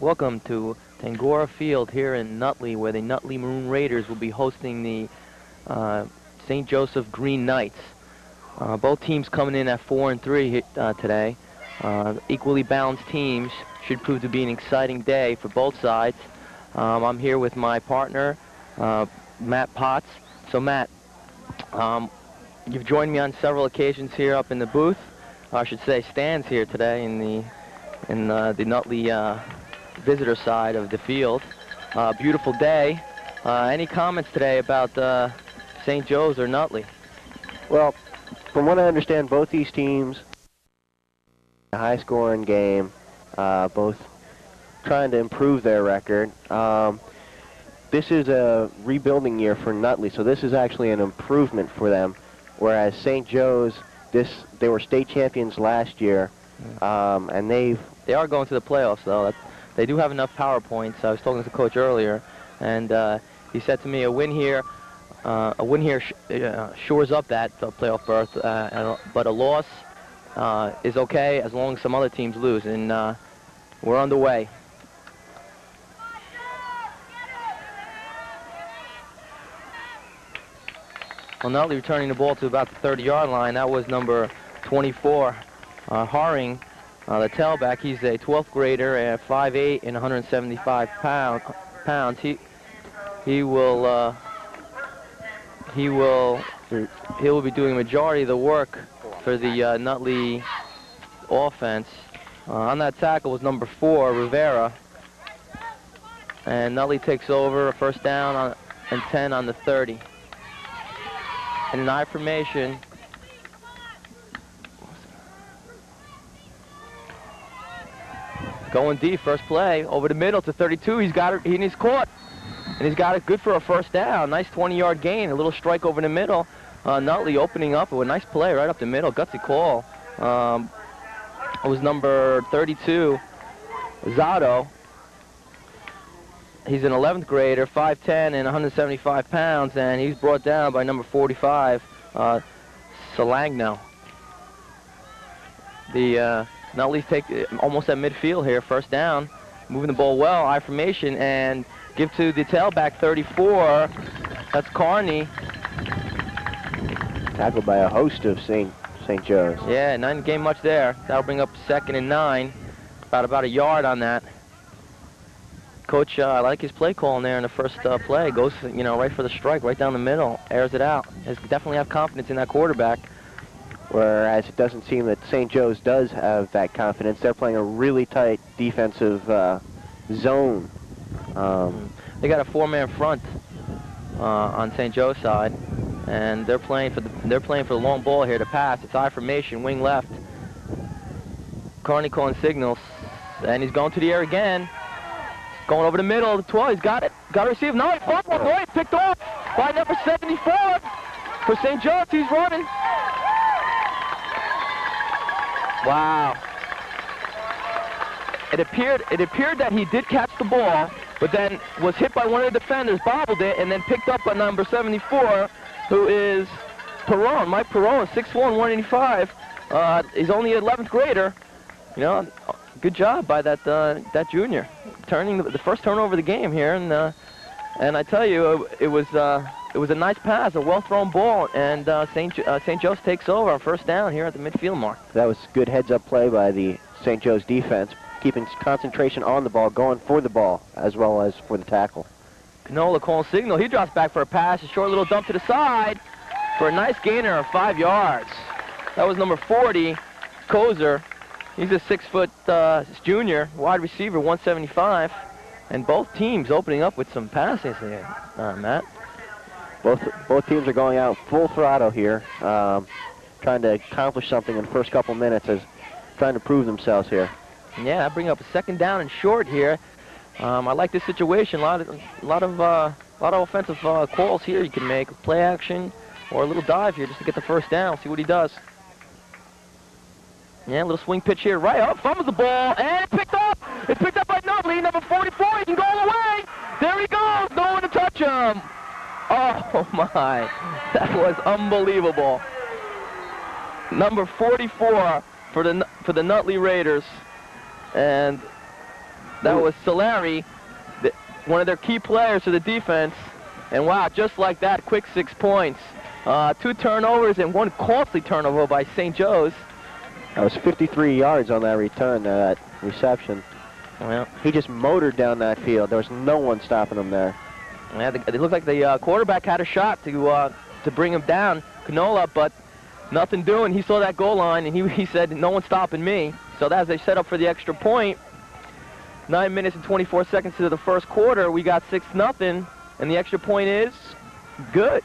Welcome to Tangora Field here in Nutley, where the Nutley Maroon Raiders will be hosting the St. Joseph Green Knights. Both teams coming in at 4-3 today. Equally balanced teams. Should prove to be an exciting day for both sides. I'm here with my partner, Matt Potts. So Matt, you've joined me on several occasions here up in the booth. I should say stands here today in the Nutley visitor side of the field. Beautiful day. Any comments today about St. Joe's or Nutley? Well, from what I understand, both these teams, a high-scoring game, both trying to improve their record. This is a rebuilding year for Nutley, so this is actually an improvement for them, whereas St. Joe's, they were state champions last year, and they are going to the playoffs, though. They do have enough power points. I was talking to the coach earlier, and he said to me, a win here shores up that playoff berth, but a loss is okay as long as some other teams lose, and we're underway. Well, Nutley returning the ball to about the 30-yard line. That was number 24, Haring, the tailback. He's a 12th grader at 5'8" and 175 pounds. He will be doing a majority of the work for the Nutley offense. On that tackle was number 4, Rivera, and Nutley takes over a first down and 10 on the 30. In an I formation, going deep, first play over the middle to 32. He's caught, and he's got it good for a first down. Nice 20-yard gain, a little strike over the middle. Nutley opening up with a nice play right up the middle, gutsy call. It was number 32, Zato. He's an 11th grader, 5'10" and 175 pounds, and he's brought down by number 45, Salagno. The Nutley take almost at midfield here, first down, moving the ball well, I formation, and give to the tailback, 34. That's Carney. tackled by a host of St. Joe's. Yeah, didn't gain much there. That'll bring up 2nd and 9, about a yard on that. Coach, I like his play call in there in the first play. Goes, right for the strike, right down the middle, airs it out. Definitely have confidence in that quarterback. Whereas it doesn't seem that St. Joe's does have that confidence. They're playing a really tight defensive zone. They got a 4-man front on St. Joe's side, and they're playing for the long ball here to pass. It's I formation, wing left. Carney calling signals, and he's going to the air again. Going over the middle of the 12. He's got it. Got to receive. No, he fumbled. Right, picked off by number 74 for St. Joe's. He's running. Wow. It appeared that he did catch the ball, but then was hit by one of the defenders, bobbled it, and then picked up by number 74, who is Perron. Mike Perron, 6'1", 185. He's only an 11th grader. Good job by that junior, turning the first turnover of the game here, and I tell you, it was a nice pass, a well-thrown ball, and St. Joe's takes over on first down here at the midfield mark. That was good heads-up play by the St. Joe's defense, keeping concentration on the ball, going for the ball as well as for the tackle. Canola calling signal. He drops back for a pass, a short little dump to the side for a nice gainer of 5 yards. That was number 40, Kozer. He's a 6-foot junior, wide receiver, 175, and both teams opening up with some passes here, Matt. Both teams are going out full throttle here, trying to accomplish something in the first couple minutes, as trying to prove themselves here. Yeah, I bring up a 2nd down and short here. I like this situation. A lot of offensive calls here you can make, a play action or a little dive here just to get the first down. See what he does. Yeah, a little swing pitch here, right up, fumbles the ball, and it's picked up. It's picked up by Nutley, number 44. He can go all the way. There he goes. No one to touch him. Oh my, that was unbelievable. Number 44 for the Nutley Raiders, and That was Solari, one of their key players to the defense. And wow, just like that, quick 6 points. 2 turnovers and 1 costly turnover by St. Joe's. That was 53 yards on that return, that reception. Well, he just motored down that field. There was no one stopping him there. Yeah, it looked like the quarterback had a shot to bring him down, Canola, but nothing doing. He saw that goal line, and he said, no one's stopping me. So as they set up for the extra point, 9 minutes and 24 seconds into the first quarter, we got 6-0, and the extra point is good.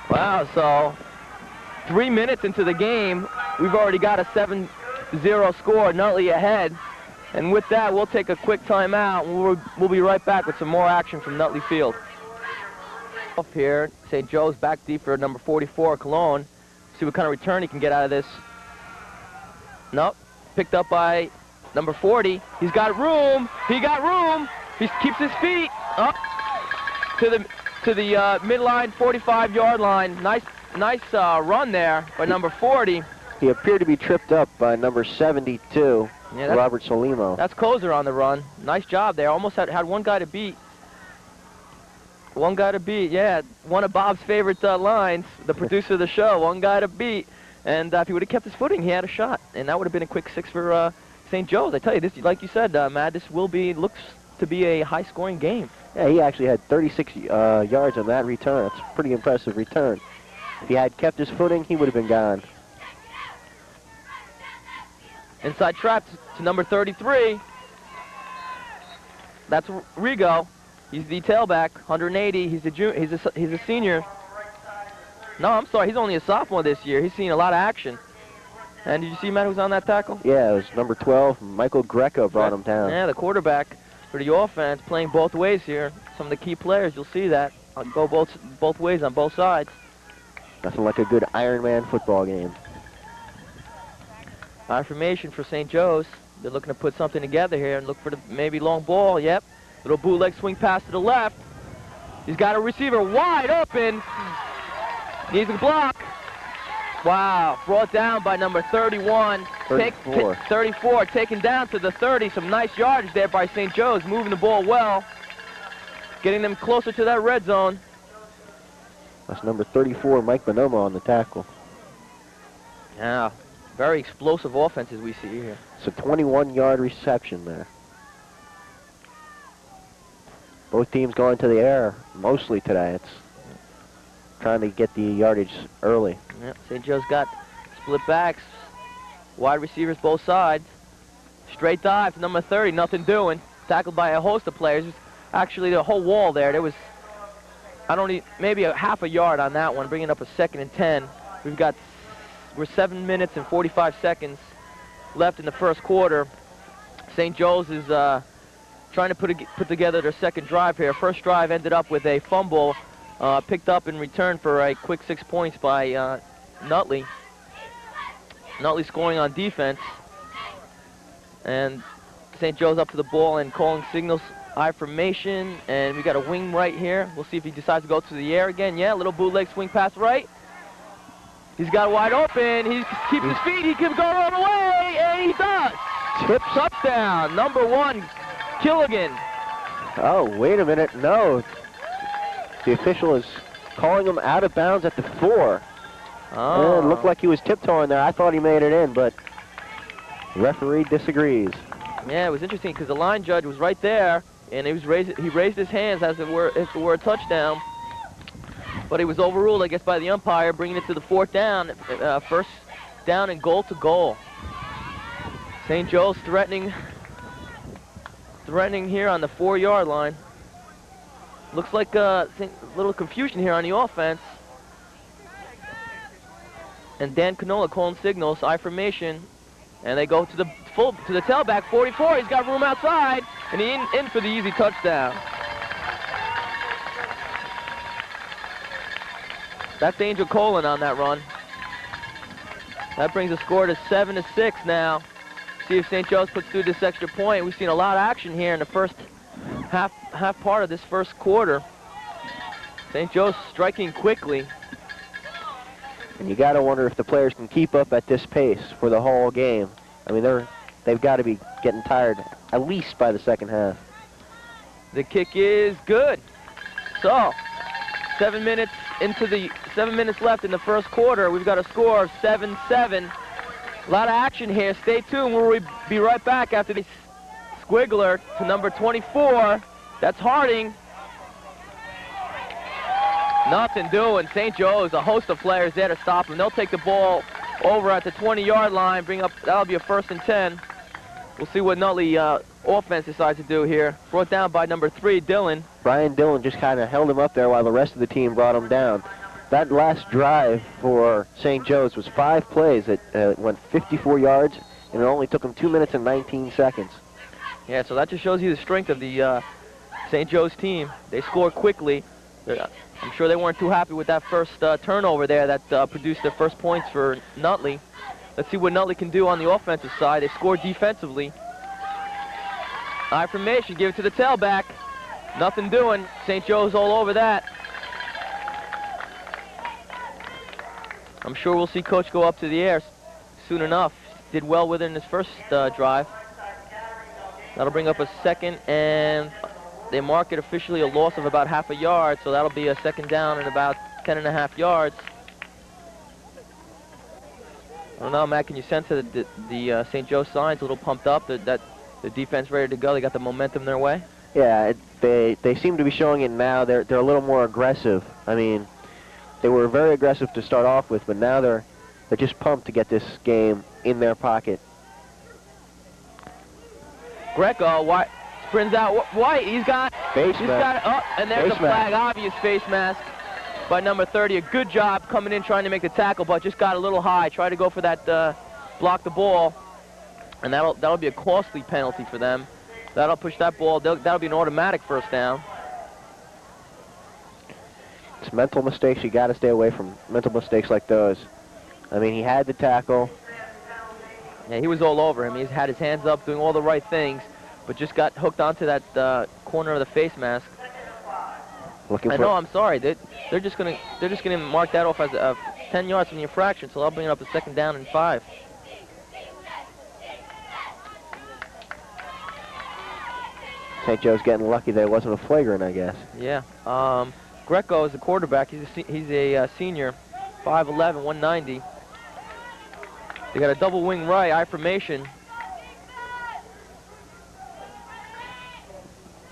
Wow, so 3 minutes into the game, we've already got a 7-0 score, Nutley ahead. And with that, we'll take a quick timeout, and we'll be right back with some more action from Nutley Field. Up here, St. Joe's back deep for number 44, Cologne. See what kind of return he can get out of this. Nope, picked up by number 40. He's got room. He got room. He keeps his feet up to the midline, 45-yard line. Nice run there by number 40. He appeared to be tripped up by number 72, Robert Solimo. That's Kozer on the run. Nice job there. Almost had one guy to beat. One guy to beat, yeah. One of Bob's favorite lines, the producer of the show, one guy to beat. And if he would have kept his footing, he had a shot. And that would have been a quick 6 for St. Joe's. I tell you, this, like you said, Matt, this looks to be a high-scoring game. Yeah, he actually had 36 yards on that return. That's a pretty impressive return. If he had kept his footing, he would have been gone. Inside trap to number 33. That's Rigo. He's the tailback, 180. He's a senior. No, I'm sorry. He's only a sophomore this year. He's seen a lot of action. And did you see, Matt, who's on that tackle? Yeah, it was number 12. Michael Greco brought him down. Yeah, the quarterback for the offense, playing both ways here. Some of the key players, you'll see that. I'll go both ways on both sides. Nothing like a good Ironman football game. High formation for St. Joe's. They're looking to put something together here and look for the maybe long ball. Yep. Little bootleg swing pass to the left. He's got a receiver wide open. Needs a block. Wow. Brought down by number 31. 34. Taken down to the 30. Some nice yardage there by St. Joe's. Moving the ball well. Getting them closer to that red zone. That's number 34, Mike Bonomo on the tackle. Yeah. Very explosive offenses we see here. It's a 21-yard reception there. Both teams going to the air mostly today. It's trying to get the yardage early. Yep. St. Joe's got split backs, wide receivers both sides. Straight dive to number 30, nothing doing. Tackled by a host of players. Actually, the whole wall there. There was, maybe a half a yard on that one, bringing up a 2nd and 10. We're 7 minutes and 45 seconds left in the first quarter. St. Joe's is trying to put together their second drive here. First drive ended up with a fumble picked up in return for a quick 6 points by Nutley. Nutley scoring on defense. And St. Joe's up to the ball and calling signals. I formation, and we got a wing right here. We'll see if he decides to go to the air again. Yeah, little bootleg swing pass right. He's got wide open. He keeps his feet. He can go all the way, and he does. Tip touchdown, number 1, Killigan. Oh, wait a minute. No. The official is calling him out of bounds at the 4. Oh. It looked like he was tiptoeing there. I thought he made it in, but the referee disagrees. Yeah, it was interesting because the line judge was right there, and he raised his hands as if it were a touchdown. But he was overruled, I guess, by the umpire, bringing it to the 4th down. First down and goal to goal. St. Joe's threatening here on the 4-yard line. Looks like a little confusion here on the offense. And Dan Canola calling signals, I formation. And they go to the tailback, 44. He's got room outside, and he in for the easy touchdown. That's Angel Colin on that run. That brings the score to 7-6 now. See if St. Joe's puts through this extra point. We've seen a lot of action here in the first half part of this first quarter. St. Joe's striking quickly. And you got to wonder if the players can keep up at this pace for the whole game. I mean, they're they've got to be getting tired at least by the second half. The kick is good. So, 7 minutes left in the first quarter. We've got a score of 7-7. A lot of action here. Stay tuned. We'll be right back after the squiggler to number 24. That's Harding. Nothing doing. St. Joe's, a host of players there to stop him. They'll take the ball over at the 20-yard line. That'll be a 1st and 10. We'll see what Nutley offense decides to do here. Brought down by number 3, Dillon. Brian Dillon just kind of held him up there while the rest of the team brought him down. That last drive for St. Joe's was 5 plays. It went 54 yards, and it only took them 2 minutes and 19 seconds. Yeah, so that just shows you the strength of the St. Joe's team. They score quickly. I'm sure they weren't too happy with that first turnover there that produced their first points for Nutley. Let's see what Nutley can do on the offensive side. They scored defensively. I formation, give it to the tailback. Nothing doing. St. Joe's all over that. I'm sure we'll see Coach go up to the air soon enough. Did well with it in his first drive. That'll bring up a 2nd, and they mark it officially a loss of about half a yard, so that'll be a 2nd down and about 10.5 yards. I don't know, Matt, can you sense that the St. Joe side's a little pumped up, that the defense ready to go? They got the momentum their way? Yeah, they seem to be showing it now. They're a little more aggressive. I mean, they were very aggressive to start off with, but now they're just pumped to get this game in their pocket. Greco, White sprints out. White, he's got face mask. And there's a flag, obvious face mask by number 30. A good job coming in trying to make the tackle, but just got a little high. Tried to go for that block the ball, and that'll be a costly penalty for them. That'll push that ball. That'll be an automatic 1st down. It's mental mistakes. You got to stay away from mental mistakes like those. I mean, he had the tackle. Yeah, he was all over him. He's had his hands up, doing all the right things, but just got hooked onto that corner of the face mask. I'm sorry. They're just gonna mark that off as 10 yards from the infraction, so I'll bring it up a 2nd down and 5. St. Joe's getting lucky there. It wasn't a flagrant, I guess. Yeah. Greco is the quarterback. He's a senior, 5'11", 190. They got a double wing right, I formation.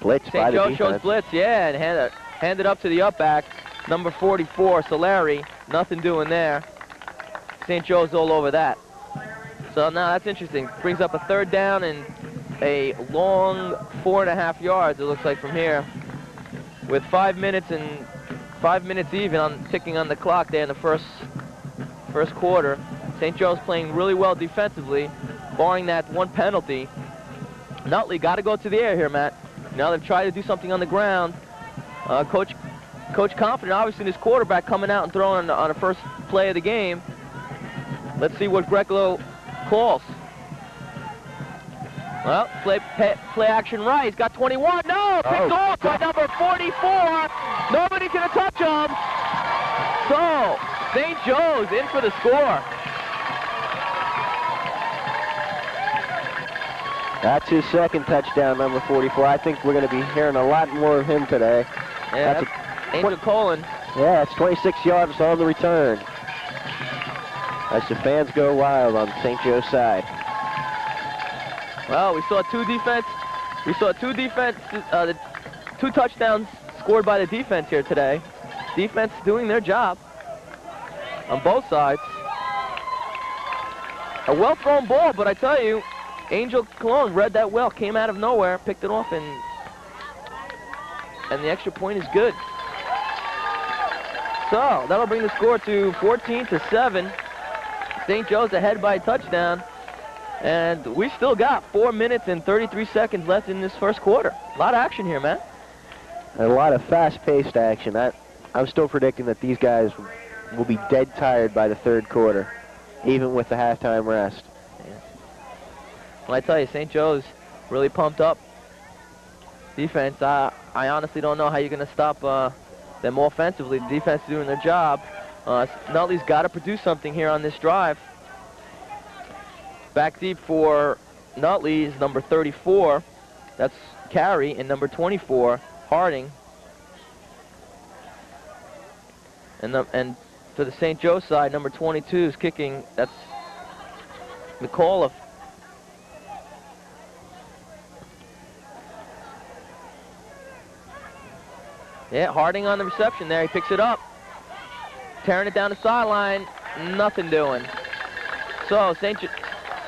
Blitz by the defense. St. Joe shows blitz, yeah, and hand it up to the up back, number 44, Solari. Nothing doing there. St. Joe's all over that. So now that's interesting. Brings up a 3rd down and a long 4.5 yards, it looks like, from here. With 5 minutes even ticking on the clock there in the first quarter. St. Joe's playing really well defensively, barring that one penalty. Nutley got to go to the air here, Matt. Now they've tried to do something on the ground. Coach confident, obviously, in his quarterback coming out and throwing on the first play of the game. Let's see what Greco calls. Well, play action right. He's got 21. No, picked off by number 44. Nobody's going to touch him. So, St. Joe's in for the score. That's his 2nd touchdown, number 44. I think we're going to be hearing a lot more of him today. Yeah, that's Angel Colin. Yeah, it's 26 yards on the return. As the fans go wild on St. Joe's side. Well, we saw two touchdowns scored by the defense here today. Defense doing their job on both sides. A well-thrown ball, but I tell you, Angel Cologne read that well, came out of nowhere, picked it off, and the extra point is good. So that'll bring the score to 14-7. St. Joe's ahead by a touchdown. And we still got 4 minutes and 33 seconds left in this first quarter. A lot of action here, man. A lot of fast-paced action. I'm still predicting that these guys will be dead tired by the 3rd quarter, even with the halftime rest. Yeah. Well, I tell you, St. Joe's really pumped up. Defense, I honestly don't know how you're going to stop them offensively. The defense is doing their job. Nutley's got to produce something here on this drive. Back deep for Nutley is number 34. That's Carey, and number 24, Harding. And for the St. Joe side, number 22 is kicking. That's McAuliffe. Yeah, Harding on the reception there. He picks it up. Tearing it down the sideline. Nothing doing. So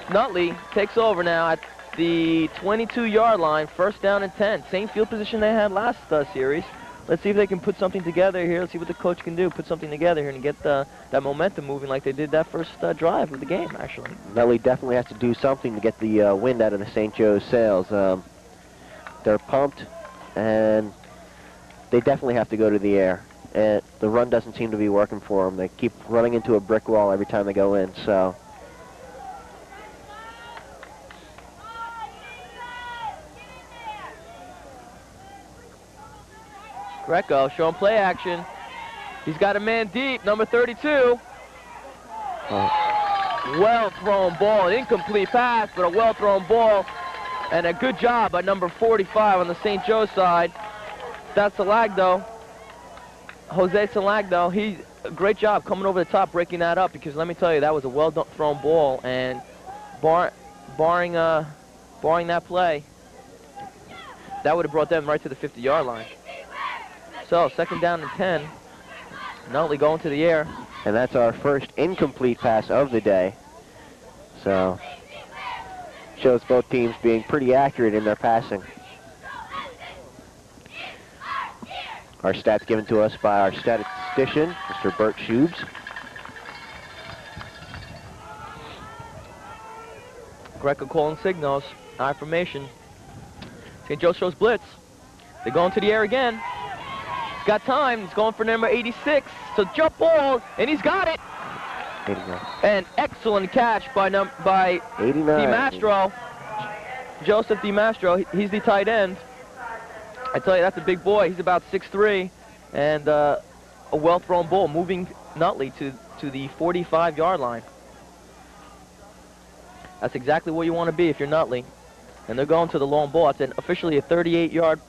Nutley takes over now at the 22-yard line. First down and 10. Same field position they had last series. Let's see if they can put something together here. Let's see what the coach can do. Put something together here and get that momentum moving like they did that first drive of the game, actually. Nutley definitely has to do something to get the wind out of the St. Joe's sails. They're pumped, and they definitely have to go to the air. And the run doesn't seem to be working for them. They keep running into a brick wall every time they go in, so. Greco showing play action. He's got a man deep, number 32. Well-thrown ball, an incomplete pass, but a well-thrown ball. And a good job by number 45 on the St. Joe side. That's Salagdo. Jose Salagdo, he's a great job coming over the top, breaking that up, because let me tell you, that was a well-thrown ball, and barring that play, that would have brought them right to the 50-yard line. So, second down and 10. Nutley going to the air. And that's our first incomplete pass of the day. So, shows both teams being pretty accurate in their passing. Our stats given to us by our statistician, Mr. Bert Schubes. Greco calling signals. I formation. St. Joe shows blitz. They go into the air again. He's got time. He's going for number 86. So jump ball, and he's got it. 89. An excellent catch by 89. DiMastro. Joseph DiMastro. He's the tight end. I tell you, that's a big boy. He's about 6'3", and a well-thrown ball, moving Nutley to the 45-yard line. That's exactly where you want to be if you're Nutley. And they're going to the long ball. It's officially a 38-yard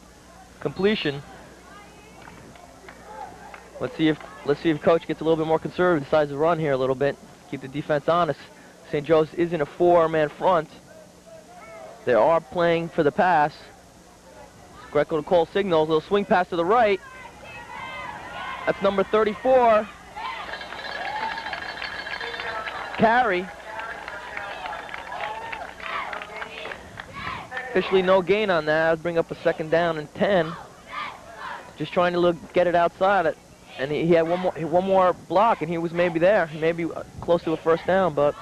completion. Let's see if Coach gets a little bit more conservative, decides to run here a little bit, keep the defense honest. St. Joe's is in a 4-man front. They are playing for the pass. Greco to call signals. Little swing pass to the right. That's number 34. Carey. Officially no gain on that. I'll bring up a second down and 10. Just trying to get it outside it. And he had one more block, and he was maybe there. Maybe close to a first down, but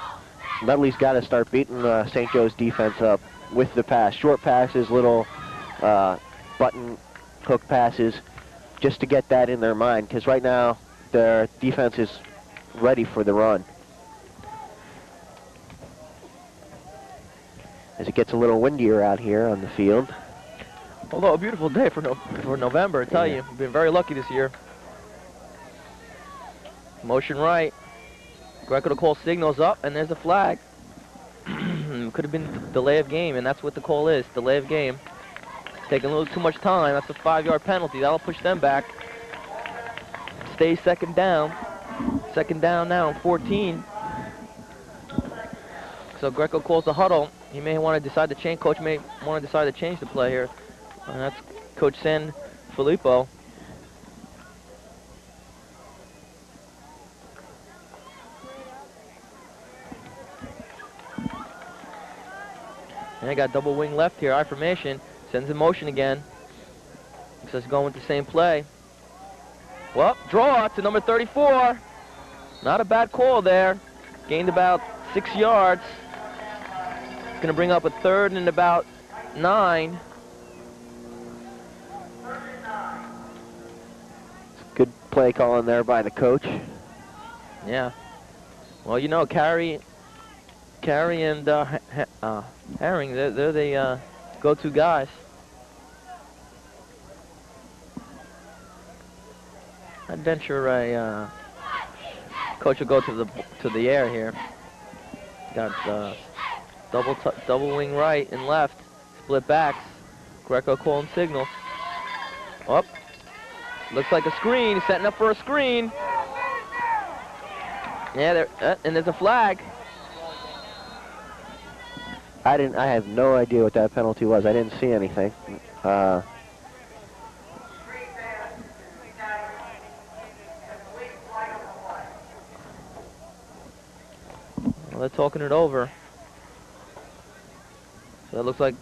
Nutley's got to start beating St. Joe's defense up with the pass. Short passes, little button hook passes, just to get that in their mind, because right now their defense is ready for the run. As it gets a little windier out here on the field. Although a beautiful day for November, I tell you. We've been very lucky this year. Motion right. Greco to call signals up, and there's a flag. Could have been delay of game, and that's what the call is, delay of game. Taking a little too much time. That's a 5-yard penalty. That'll push them back. Stay second down. Second down now, 14. So Greco calls the huddle. He may want to decide to change. Coach may want to decide to change the play here. And that's Coach San Filippo. And I got double wing left here. I formation. Sends in motion again. Looks like he's going with the same play. Well, draw to number 34. Not a bad call there. Gained about 6 yards. It's going to bring up a third and about 9. Good play calling there by the coach. Yeah. Well, you know, Carey and Herring, they're the go-to guys. I'd venture a coach will go to the air here. Got Double wing right and left. Split backs. Greco calling signals. Up. Looks like a screen. He's setting up for a screen. Yeah, and there's a flag. I have no idea what that penalty was. I didn't see anything. Well, they're talking it over. So it looks like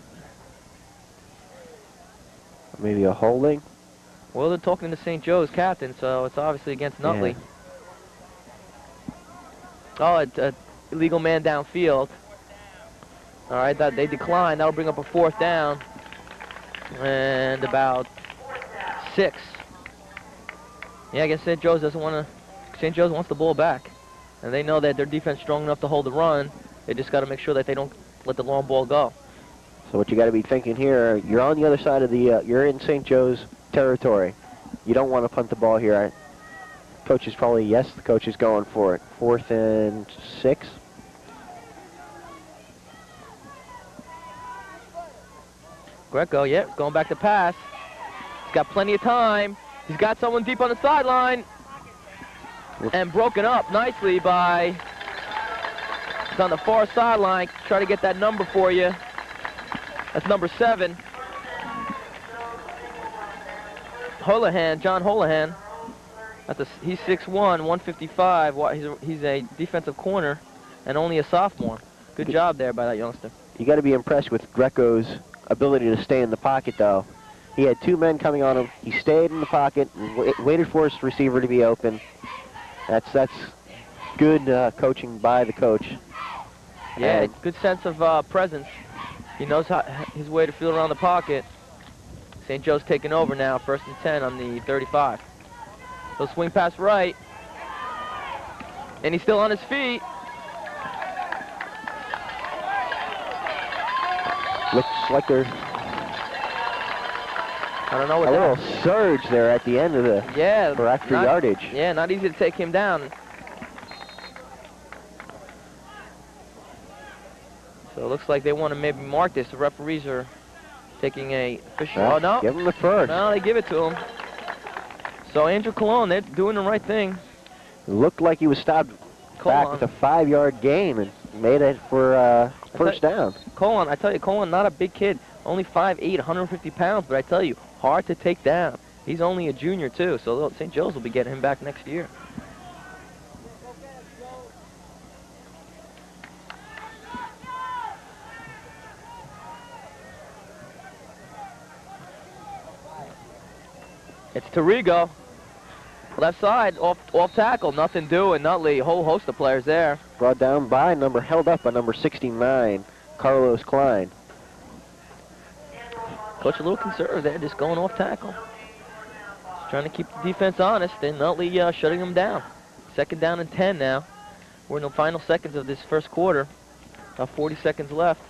maybe a holding. Well, they're talking to St. Joe's captain, so it's obviously against Nutley. Yeah. Oh, it's an illegal man downfield. All right, they decline. That'll bring up a 4th down. And about 6. Yeah, I guess St. Joe's doesn't want to. St. Joe's wants the ball back. And they know that their defense is strong enough to hold the run. They just got to make sure that they don't let the long ball go. So what you got to be thinking here, you're on the other side of the, you're in St. Joe's territory. You don't want to punt the ball here. Coach is probably, yes, the coach is going for it. 4th and 6. Greco, yeah, going back to pass. He's got plenty of time. He's got someone deep on the sideline. And broken up nicely by, it's on the far sideline. Try to get that number for you. That's number 7. Holohan, John Holohan. He's 6'1", 155. He's a defensive corner and only a sophomore. Good job there by that youngster. You got to be impressed with Greco's ability to stay in the pocket, though. He had 2 men coming on him. He stayed in the pocket, and waited for his receiver to be open. That's good coaching by the coach. Yeah, good sense of presence. He knows his way to feel around the pocket. St. Joe's taking over now, 1st and 10 on the 35. He'll swing pass right. And he's still on his feet. Looks like there's I don't know what a little surge there at the end of the for extra yardage. Yeah, not easy to take him down. So it looks like they want to maybe mark this. The referees are taking a official. Oh, no. Give him the first. No, they give it to him. So Andrew Colon, they're doing the right thing. Looked like he was stopped back with a 5-yard gain and made it for first down. Colon, I tell you, Colon, not a big kid. Only 5'8", 150 pounds, but I tell you, hard to take down. He's only a junior, too, so St. Joe's will be getting him back next year. It's Tarigo. Left side, off tackle, nothing doing. Nutley, a whole host of players there. Brought down by held up by number 69, Carlos Klein. Coach a little conservative there, just going off tackle. Just trying to keep the defense honest, and Nutley shutting them down. 2nd down and 10 now. We're in the final seconds of this first quarter. About 40 seconds left.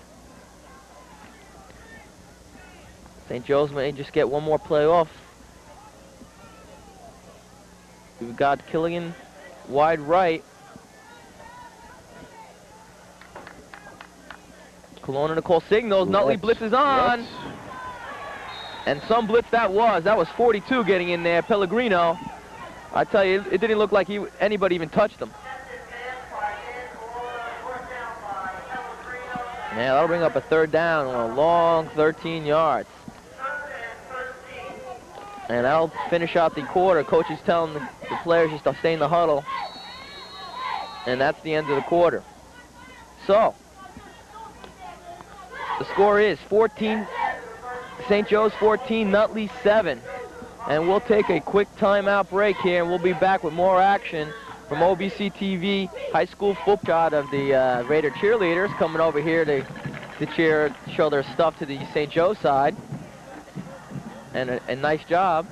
St. Joe's may just get one more play off. We've got Killian wide right. Kelowna to call signals. Nutley blitzes on. Yes. And some blitz that was. That was 42 getting in there. Pellegrino. I tell you, it didn't look like anybody even touched him. Yeah, that'll bring up a 3rd down on a long 13 yards. And that'll finish out the quarter. Coach is telling the players just to stay in the huddle. And that's the end of the quarter. So, the score is 14, St. Joe's 14, Nutley 7. And we'll take a quick timeout break here, and we'll be back with more action from OBC TV high school football shot of the Raider cheerleaders coming over here to show their stuff to the St. Joe side. And a nice job.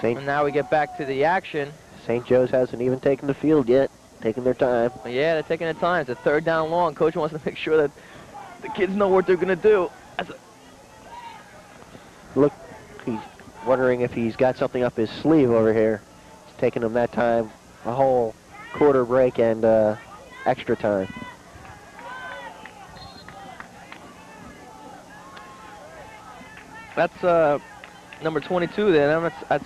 And now we get back to the action. St. Joe's hasn't even taken the field yet. Taking their time. Yeah, they're taking their time. It's a 3rd down long. Coach wants to make sure that the kids know what they're going to do. Look, he's wondering if he's got something up his sleeve over here. It's taking him that time, a whole quarter break and extra time. That's number 22 there. That's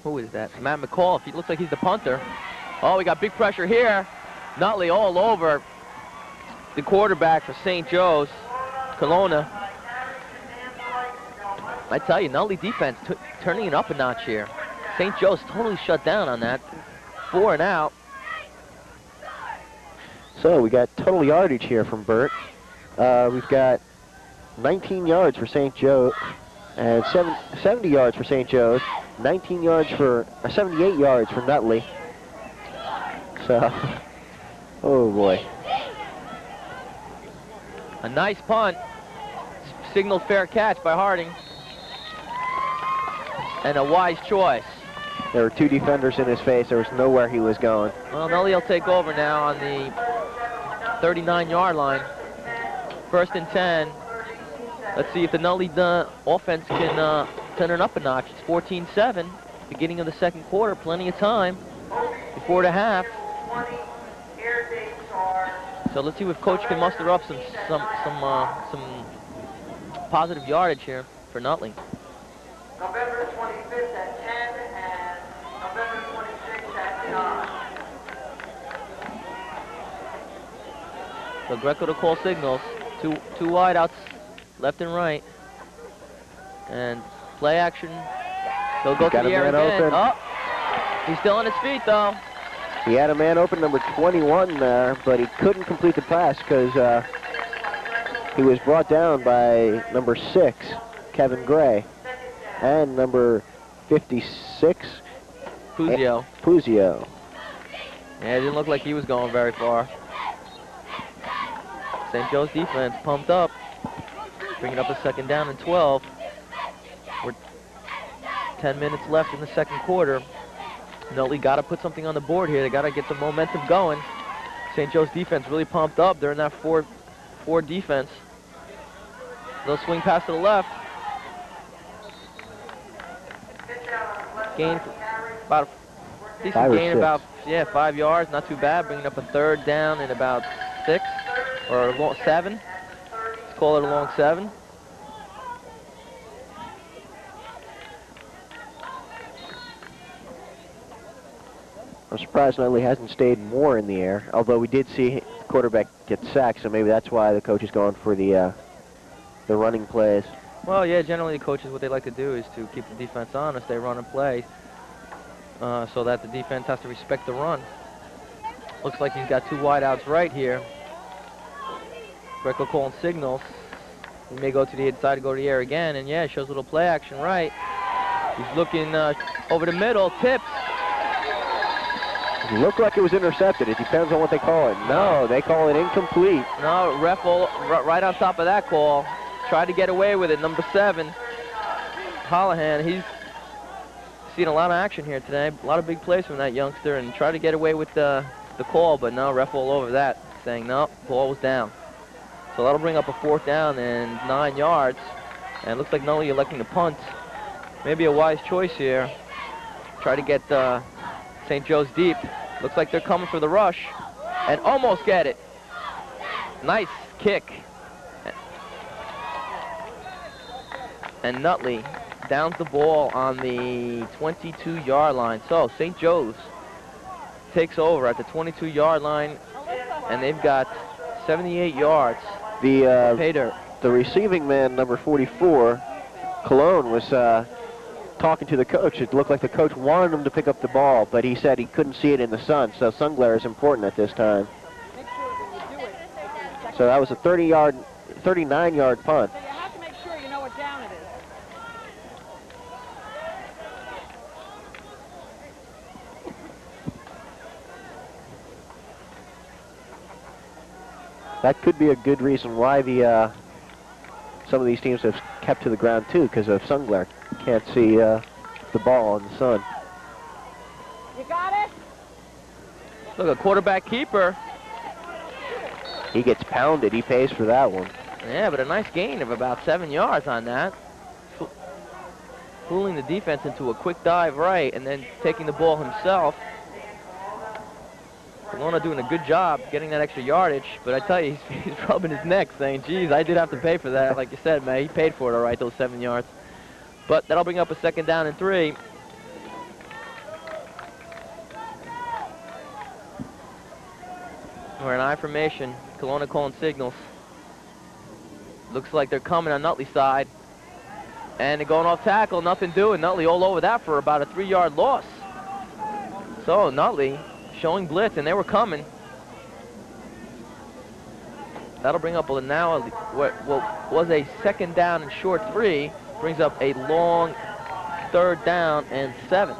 who is that? Matt McCall. He looks like he's the punter. Oh, we got big pressure here. Nutley all over the quarterback for St. Joe's, Kelowna. I tell you, Nutley defense turning it up a notch here. St. Joe's totally shut down on that. 4 and out. So we got total yardage here from Burt. We've got 19 yards for St. Joe and 70 yards for St. Joe's, 78 yards for Nutley. So, oh boy. A nice punt. Signaled fair catch by Harding. And a wise choice. There were 2 defenders in his face. There was nowhere he was going. Well, Nutley will take over now on the 39-yard line. 1st and 10. Let's see if the Nutley offense can turn it up a notch. It's 14-7. Beginning of the second quarter. Plenty of time before the half. So let's see if Coach can muster up some positive yardage here for Nutley. November 25th at 10 and November 26th at 9. So Greco to call signals. Two wideouts, left and right. And play action. They'll go to the air again. Open. Oh, he's still on his feet though. He had a man open, number 21 there, but he couldn't complete the pass because he was brought down by number 6, Kevin Gray, and number 56, Puzio. Puzio. Yeah, it didn't look like he was going very far. St. Joe's defense pumped up, bringing up a 2nd down and 12. We're 10 minutes left in the second quarter. Nutley got to put something on the board here. They got to get the momentum going. St. Joe's defense really pumped up. They're in that 4 defense. They'll swing pass to the left. Gain about a decent gain, about 5 yards. Not too bad. Bringing up a 3rd down and about 6 or 7. Let's call it a long 7. I'm surprised Nutley hasn't stayed more in the air, although we did see the quarterback get sacked, so maybe that's why the coach is going for the running plays. Well, yeah, generally the coaches, what they like to do is to keep the defense honest. They run and play so that the defense has to respect the run. Looks like he's got 2 wideouts right here. Greco calling signals. He may go to the inside to go to the air again, and yeah, shows a little play action right. He's looking over the middle, tips. It looked like it was intercepted. It depends on what they call it. No, they call it incomplete. No, ref right on top of that call. Tried to get away with it. Number 7, Hollahan. He's seen a lot of action here today. A lot of big plays from that youngster, and tried to get away with the call, but no, ref all over that, saying no, ball was down. So that'll bring up a 4th down and 9 yards. And it looks like Nutley electing to punt. Maybe a wise choice here. Try to get St. Joe's deep. Looks like they're coming for the rush. And almost get it. Nice kick. And Nutley downs the ball on the 22-yard line. So St. Joe's takes over at the 22-yard line. And they've got 78 yards. The receiving man, number 44, Cologne, was talking to the coach. It looked like the coach wanted him to pick up the ball, but he said he couldn't see it in the sun, so sun glare is important at this time. So that was a 39-yard punt. So you have to make sure you know what down it is. That could be a good reason why some of these teams have kept to the ground too, because of sun glare. Can't see the ball in the sun. You got it? Look, a quarterback keeper. He gets pounded. He pays for that one. Yeah, but a nice gain of about 7 yards on that. Fooling the defense into a quick dive right and then taking the ball himself. Kelowna doing a good job getting that extra yardage, but I tell you, he's rubbing his neck saying, geez, I did have to pay for that. Like you said, man, he paid for it all right, those 7 yards. But that'll bring up a 2nd down and 3. We're in I formation. Kelowna calling signals. Looks like they're coming on Nutley side. And they're going off tackle, nothing doing. Nutley all over that for about a 3-yard loss. So Nutley showing blitz, and they were coming. That'll bring up now what was a 2nd down and short 3, brings up a long 3rd down and 7.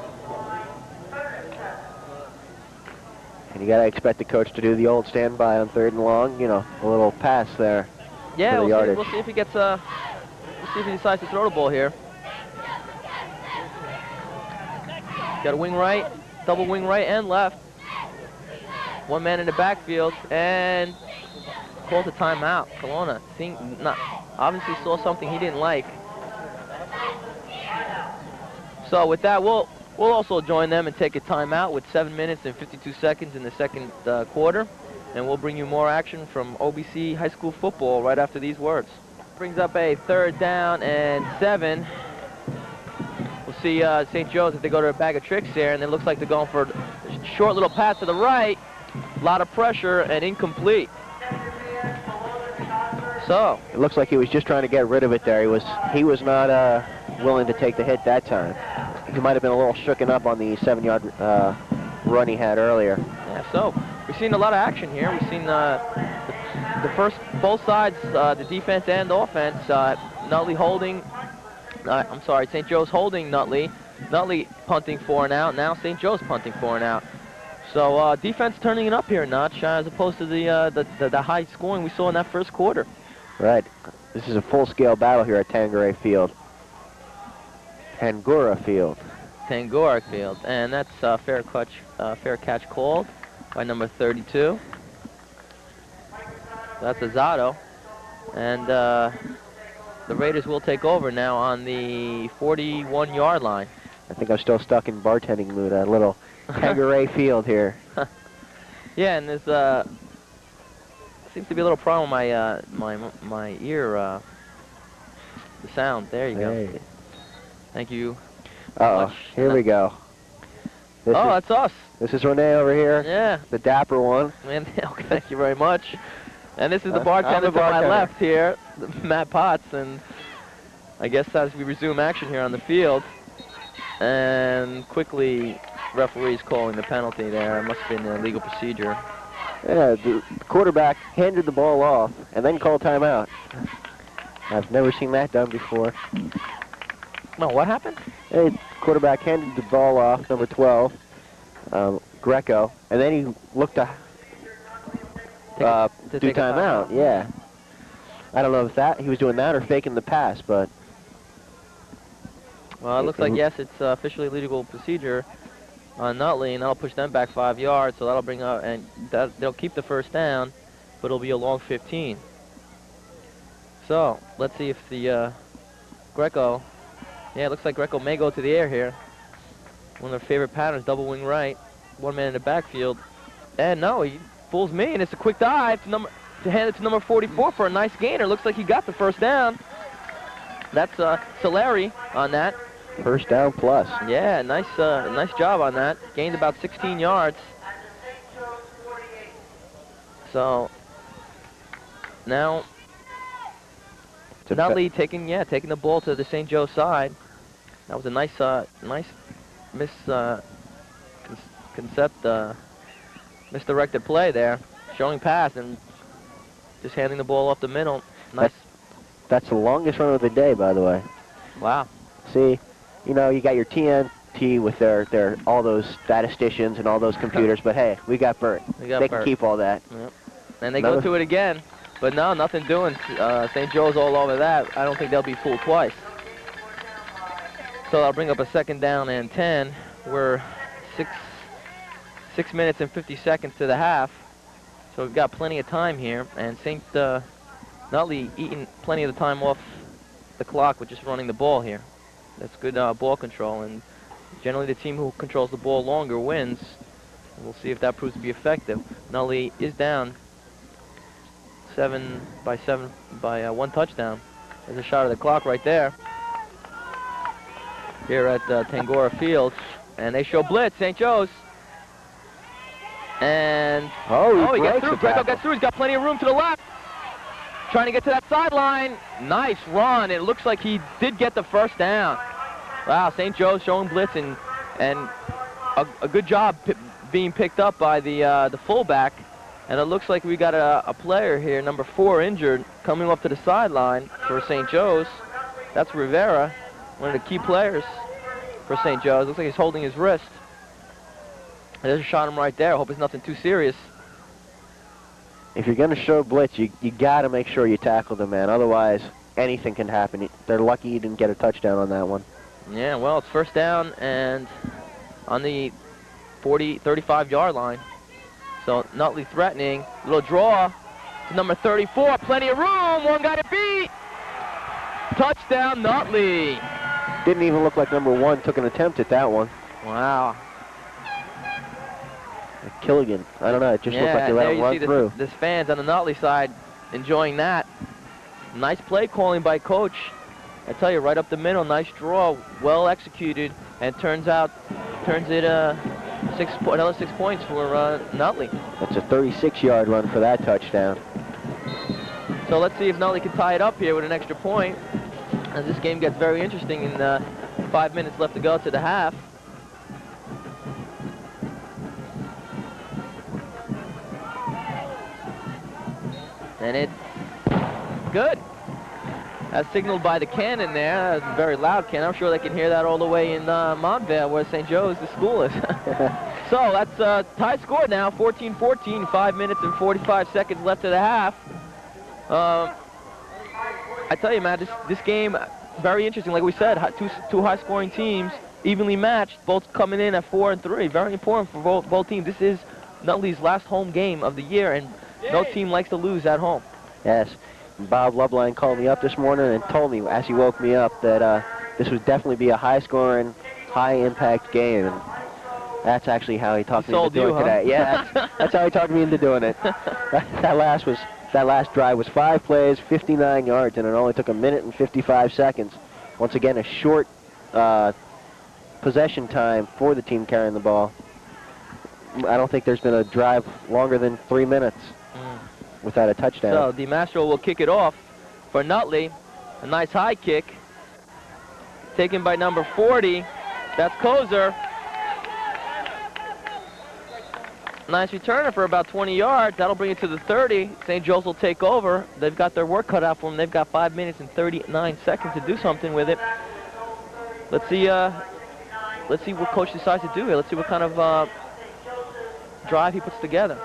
And you got to expect the coach to do the old standby on 3rd and long, you know, a little pass there. Yeah, we'll see if he gets we'll see if he decides to throw the ball here. Got a wing right, double wing right and left. 1 man in the backfield, and calls a timeout. Kelowna obviously saw something he didn't like. So with that, we'll also join them and take a timeout with 7 minutes and 52 seconds in the 2nd quarter. And we'll bring you more action from OBC high school football right after these words. Brings up a 3rd down and 7. We'll see St. Joe's if they go to a bag of tricks here, and it looks like they're going for a short little pass to the right. A lot of pressure and incomplete. So it looks like he was just trying to get rid of it there. He was not willing to take the hit that time. He might have been a little shooken up on the 7-yard run he had earlier. Yeah, so we've seen a lot of action here. We've seen both sides, the defense and offense. Nutley holding, I'm sorry, St. Joe's holding Nutley. Nutley punting 4 and out. Now St. Joe's punting 4 and out. So defense turning it up here a notch, as opposed to the high scoring we saw in that 1st quarter. Right. This is a full-scale battle here at Tangara Field. Tangara Field. Tangara Field, and that's fair catch called by number 32. That's Azado, and the Raiders will take over now on the 41-yard line. I think I'm still stuck in bartending mood. A little Tangara Field here. Yeah, and there's seems to be a little problem with my ear. The sound. There you go. Thank you. Uh-oh, here we go. That's us. This is Renee over here. Yeah. The dapper one. And, thank you very much. And this is the bartender to my left here, Matt Potts. And I guess as we resume action here on the field, and quickly referees calling the penalty there. It must have been a legal procedure. Yeah, the quarterback handed the ball off and then called timeout. I've never seen that done before. No, what happened? Hey, quarterback handed the ball off, number 12, Greco, and then he looked to do timeout. Yeah. I don't know if he was doing that or faking the pass, but... Well, it looks like, yes, it's officially legal procedure on Nutley, and that'll push them back 5 yards, so that'll bring up, and they'll keep the 1st down, but it'll be a long 15. So, let's see if the Greco... Yeah, it looks like Greco may go to the air here. One of their favorite patterns, double wing right. 1 man in the backfield. And no, he fools me, and it's a quick dive to hand it to number 44 for a nice gainer. Looks like he got the 1st down. That's Solari on that. 1st down plus. Yeah, nice job on that. Gained about 16 yards. So now Nutley taking the ball to the St. Joe side. That was a nice misdirected play there. Showing pass and just handing the ball off the middle. Nice. That's the longest run of the day, by the way. Wow. See, you know, you got your TNT with their all those statisticians and all those computers, but hey, we got Bert. They can keep all that. Yep. And they go to it again. But no, nothing doing. St. Joe's all over that. I don't think they'll be fooled twice. So I'll bring up a 2nd down and 10. We're 6 minutes and 50 seconds to the half. So we've got plenty of time here. And St. Nutley eating plenty of the time off the clock with just running the ball here. That's good ball control. And generally the team who controls the ball longer wins. We'll see if that proves to be effective. Nutley is down 7 by 1 touchdown. There's a shot of the clock right there. Here at Tangora Field, and they show blitz. St. Joe's. And he gets through. Greco gets through. He's got plenty of room to the left. Trying to get to that sideline. Nice run. It looks like he did get the first down. Wow, St. Joe's showing blitz and a good job being picked up by the fullback. And it looks like we got a player here, number 4, injured, coming up to the sideline for St. Joe's. That's Rivera, one of the key players for St. Joe's. Looks like he's holding his wrist. There's a shot him right there. I hope it's nothing too serious. If you're going to show blitz, you got to make sure you tackle the man. Otherwise, anything can happen. They're lucky he didn't get a touchdown on that one. Yeah, well, it's first down and on the 35-yard line. So Nutley threatening. Little draw to number 34. Plenty of room. One guy to beat. Touchdown, Nutley. Didn't even look like number 1 took an attempt at that one. Wow. Killigan. I don't know. It just looked like they let him run through. This fans on the Nutley side enjoying that. Nice play calling by Coach. I tell you, right up the middle, nice draw, well executed, and turns it another 6 points for Nutley. That's a 36-yard run for that touchdown. So let's see if Nutley can tie it up here with an extra point, as this game gets very interesting in 5 minutes left to go to the half. And it's good. As signaled by the cannon there. That's a very loud cannon. I'm sure they can hear that all the way in Montvale, where St. Joe's, the school is. So that's tie score now, 14-14, 5 minutes and 45 seconds left to the half. I tell you, Matt, this game, very interesting. Like we said, two high-scoring teams, evenly matched, both coming in at 4-3. Very important for both teams. This is Nutley's last home game of the year, and no team likes to lose at home. Yes. Bob Loveline called me up this morning and told me, as he woke me up, that this would definitely be a high-scoring, high-impact game. And that's actually how he talked me into doing it today. Yeah, that's how he talked me into doing it. That last drive was 5 plays, 59 yards, and it only took 1 minute and 55 seconds. Once again, a short possession time for the team carrying the ball. I don't think there's been a drive longer than 3 minutes without a touchdown. So DiMastro will kick it off for Nutley. A nice high kick. Taken by number 40. That's Kozer. Nice returner for about 20 yards. That'll bring it to the 30. St. Joe's will take over. They've got their work cut out for them. They've got 5 minutes and 39 seconds to do something with it. Let's see what Coach decides to do here. Let's see what kind of drive he puts together.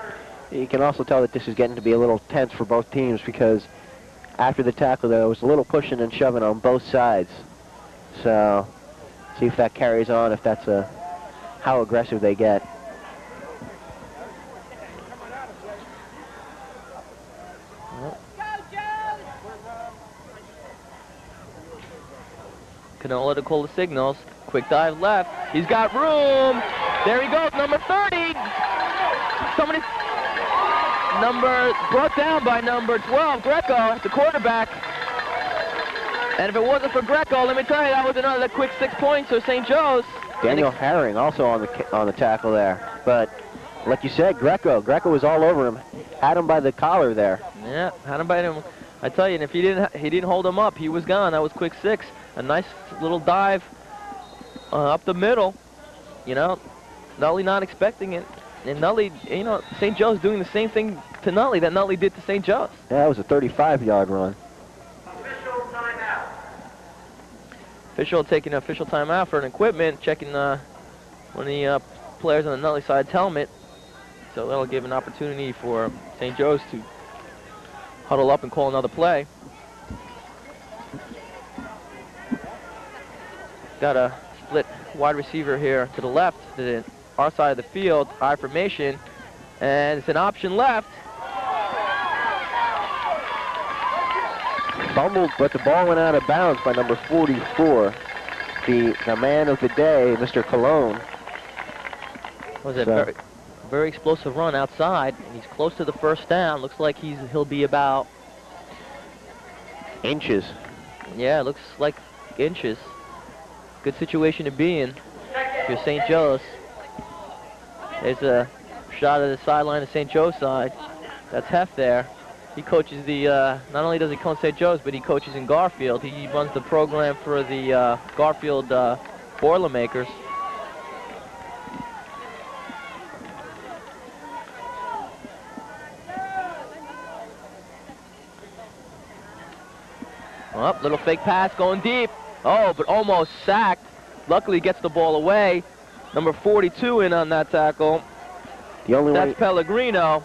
You can also tell that this is getting to be a little tense for both teams, because after the tackle there was a little pushing and shoving on both sides. So see if that carries on, if that's how aggressive they get. Canola to call the signals. Quick dive left. He's got room. There he goes, number 30. Brought down by number 12, Greco, the quarterback. And if it wasn't for Greco, let me tell you, that was another quick 6 points for St. Joe's. Daniel Herring also on the tackle there. But like you said, Greco was all over him. Had him by the collar there. Yeah, had him by him. I tell you, and if he didn't hold him up, he was gone. That was quick 6. A nice little dive up the middle. You know, Nutley not expecting it. And Nutley, you know, St. Joe's doing the same thing to Nutley that Nutley did to St. Joe's. Yeah, that was a 35-yard run. Official timeout. Official taking an official timeout for an equipment, checking one of the players on the Nutley side's helmet. So that'll give an opportunity for St. Joe's to huddle up and call another play. Got a split wide receiver here to the left, to our side of the field, I formation, and it's an option left. Fumbled, but the ball went out of bounds by number 44. The man of the day, Mr. Cologne. Was it very very explosive run outside, and he's close to the first down. Looks like he'll be about inches. Yeah, looks like inches. Good situation to be in if you're St. Joe's. There's a shot at the sideline of St. Joe's side. That's Hef there. He coaches the, not only does he coach St. Joe's, but he coaches in Garfield. He runs the program for the Garfield Boilermakers. Well, little fake pass going deep. Oh, but almost sacked. Luckily gets the ball away. Number 42 in on that tackle. That's Pellegrino.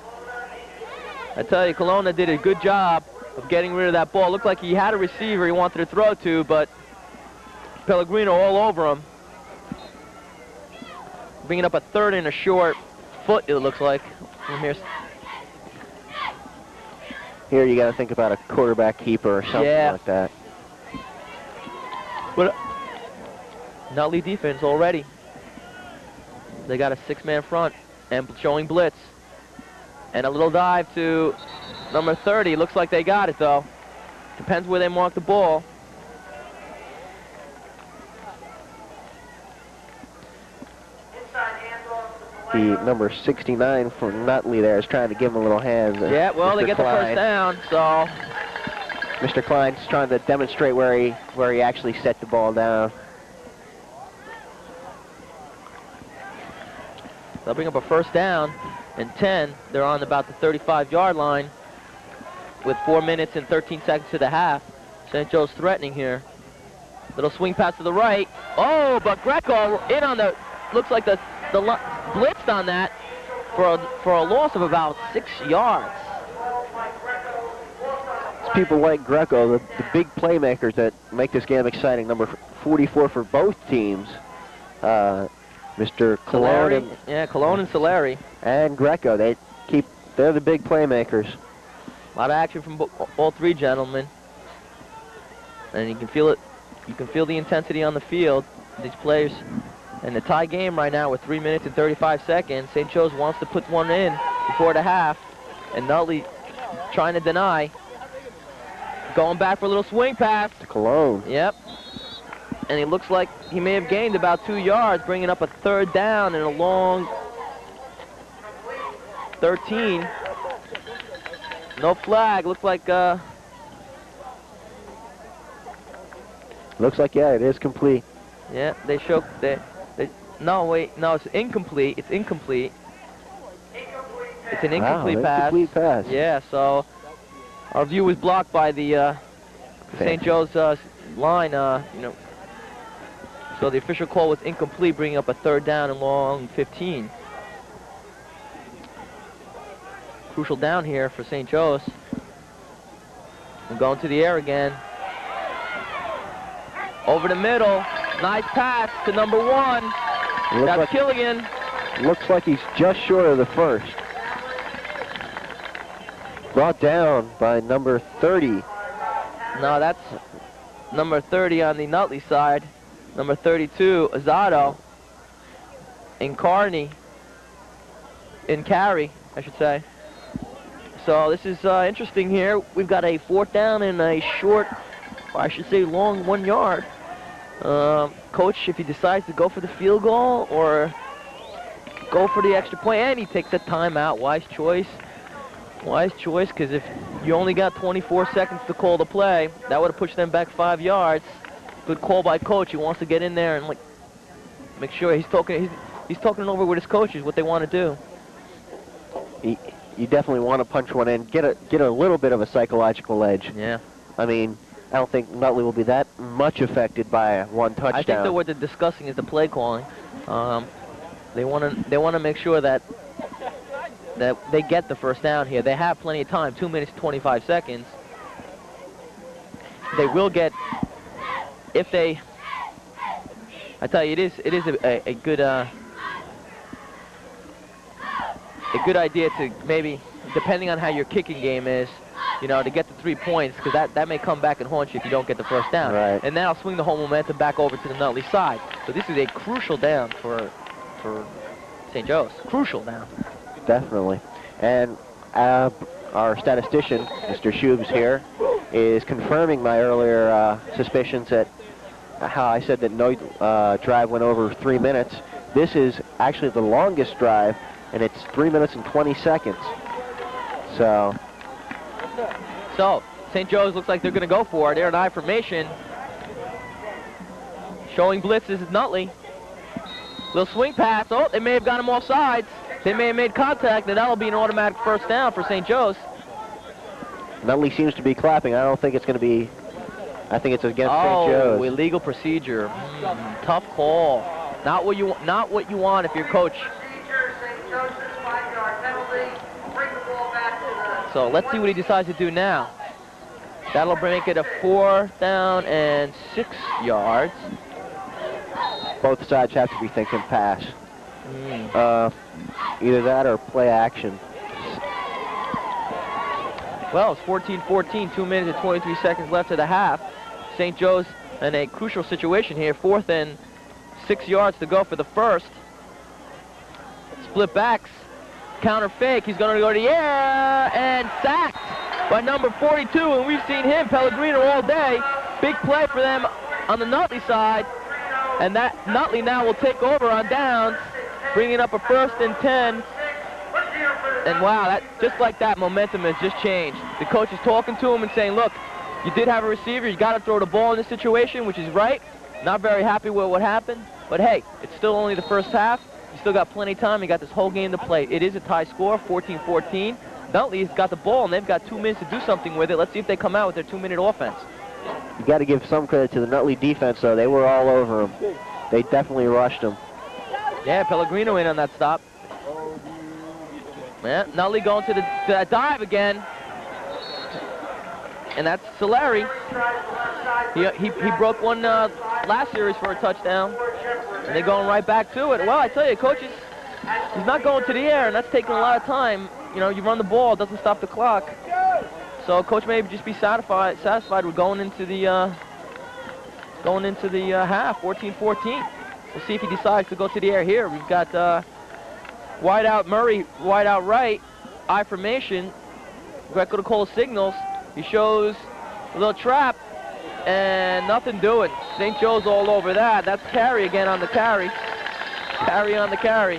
I tell you, Colonna did a good job of getting rid of that ball. Looked like he had a receiver he wanted to throw to, but Pellegrino all over him. Bringing up a third and a short foot, it looks like, from here. Here you got to think about a quarterback keeper or something like that. But Nutley defense already. They got a 6-man front and showing blitz. And a little dive to number 30. Looks like they got it, though. Depends where they mark the ball. The number 69 for Nutley there is trying to give him a little hand. Yeah, well, they get the first down, so. Mr. Klein's trying to demonstrate where he actually set the ball down. They'll bring up a first down and 10. They're on about the 35-yard line with 4 minutes and 13 seconds to the half. St. Joe's threatening here. Little swing pass to the right. Oh, but Greco in on the, looks like the blitzed on that for a loss of about 6 yards. It's people like Greco, the big playmakers that make this game exciting. Number 44 for both teams. Mr. Cologne. Yeah, Cologne and Solari. And Greco, they're the big playmakers. A lot of action from all three gentlemen. And you can feel it. You can feel the intensity on the field. These players. And the tie game right now with 3 minutes and 35 seconds. St. Joe's wants to put one in before the half. And Nutley trying to deny. Going back for a little swing pass. To Cologne. Yep. And he looks like he may have gained about 2 yards, bringing up a third down and a long 13. No flag. Looks like looks like, yeah, it is complete. Yeah, they show no, wait, no, it's incomplete. It's incomplete. It's an incomplete pass. Incomplete pass. Yeah, so our view was blocked by the St. Joe's line, you know. So the official call was incomplete, bringing up a third down and long 15. Crucial down here for St. Joe's. And going to the air again. Over the middle. Nice pass to number 1. That's like Killian. Looks like he's just short of the first. Brought down by number 30. No, that's number 30 on the Nutley side. Number 32, Azado. Incarni. Carry, I should say. So this is interesting here. We've got a 4th down and a short, or I should say long 1 yard. Coach, if he decides to go for the field goal or go for the extra point, and he takes a timeout. Wise choice. Wise choice, because if you only got 24 seconds to call the play, that would have pushed them back 5 yards. Good call by coach. He wants to get in there and like make sure he's talking over with his coaches what they want to do. You definitely want to punch one in, get a little bit of a psychological edge. Yeah. I mean, I don't think Nutley will be that much affected by one touchdown. I think that what they're discussing is the play calling. They want to make sure that they get the first down here. They have plenty of time, 2 minutes 25 seconds. They will get, if they, I tell you, it is a good idea to maybe, depending on how your kicking game is, you know, to get the 3 points, because that may come back and haunt you if you don't get the first down. Right. And that'll swing the whole momentum back over to the Nutley side. So this is a crucial down for St. Joe's. Crucial down. Definitely. And our statistician, Mr. Shubes here, is confirming my earlier suspicions that how I said that no drive went over 3 minutes. This is actually the longest drive, and it's 3 minutes and 20 seconds. So St. Joe's looks like they're going to go for it. They're in I formation. Showing blitzes is Nutley. Little swing pass. Oh, they may have got him off sides. They may have made contact, and that'll be an automatic first down for St. Joe's. Nutley seems to be clapping. I don't think it's going to be. I think it's against St. Joe's. Oh, illegal procedure. Tough call. Not what you want if you're coach. So let's see what he decides to do now. That'll make it a 4th down and 6 yards. Both sides have to be thinking pass. Either that or play action. Well, it's 14-14, 2 minutes and 23 seconds left of the half. St. Joe's in a crucial situation here. 4th and 6 yards to go for the first. Split backs, counter fake. He's going to go to the air and sacked by number 42. And we've seen him, Pellegrino, all day. Big play for them on the Nutley side. And that Nutley now will take over on downs, bringing up a 1st and 10. And wow, that just like that, momentum has just changed. The coach is talking to him and saying, look, you did have a receiver. You got to throw the ball in this situation, which is right. Not very happy with what happened. But hey, it's still only the first half. You still got plenty of time. You got this whole game to play. It is a tie score, 14-14. Nutley's got the ball, and they've got 2 minutes to do something with it. Let's see if they come out with their 2-minute offense. You got to give some credit to the Nutley defense, though. They were all over him. They definitely rushed him. Yeah, Pellegrino in on that stop. Yeah, Nutley going to the dive again. And that's Solari. He broke one last series for a touchdown. And they're going right back to it. Well, I tell you, coaches, he's not going to the air, and that's taking a lot of time. You know, you run the ball, it doesn't stop the clock. So coach may just be satisfied with going into the half, 14-14. We'll see if he decides to go to the air here. We've got wide out Murray, wide out right, I formation. Greco to call signals. He shows a little trap, and nothing doing. St. Joe's all over that. That's carry again on the carry. Carry on the carry.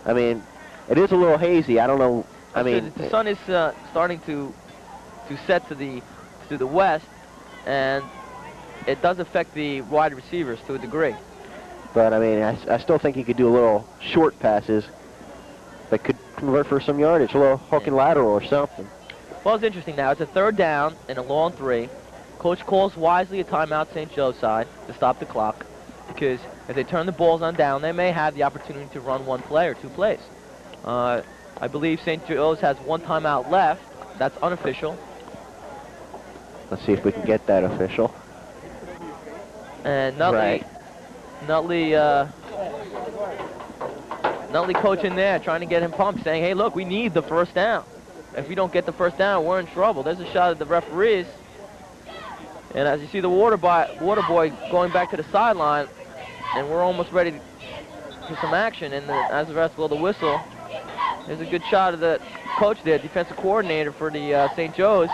I mean, it is a little hazy. I don't know. I mean, the sun is starting to set to the west, and it does affect the wide receivers to a degree. But I mean, I still think he could do a little short passes that could convert for some yardage, a little hook and lateral or something. Well, it's interesting now. It's a 3rd down and a long 3. Coach calls wisely a timeout St. Joe's side to stop the clock, because if they turn the balls on down, they may have the opportunity to run 1 play or 2 plays. I believe St. Joe's has 1 timeout left. That's unofficial. Let's see if we can get that official. And Nutley, Right. Nutley coach in there trying to get him pumped, saying, hey, look, we need the 1st down. If we don't get the 1st down, we're in trouble. There's a shot at the referees. And as you see the water boy going back to the sideline, and we're almost ready for some action. And as the rest blow the whistle, there's a good shot of the coach there, defensive coordinator for the St. Joe's.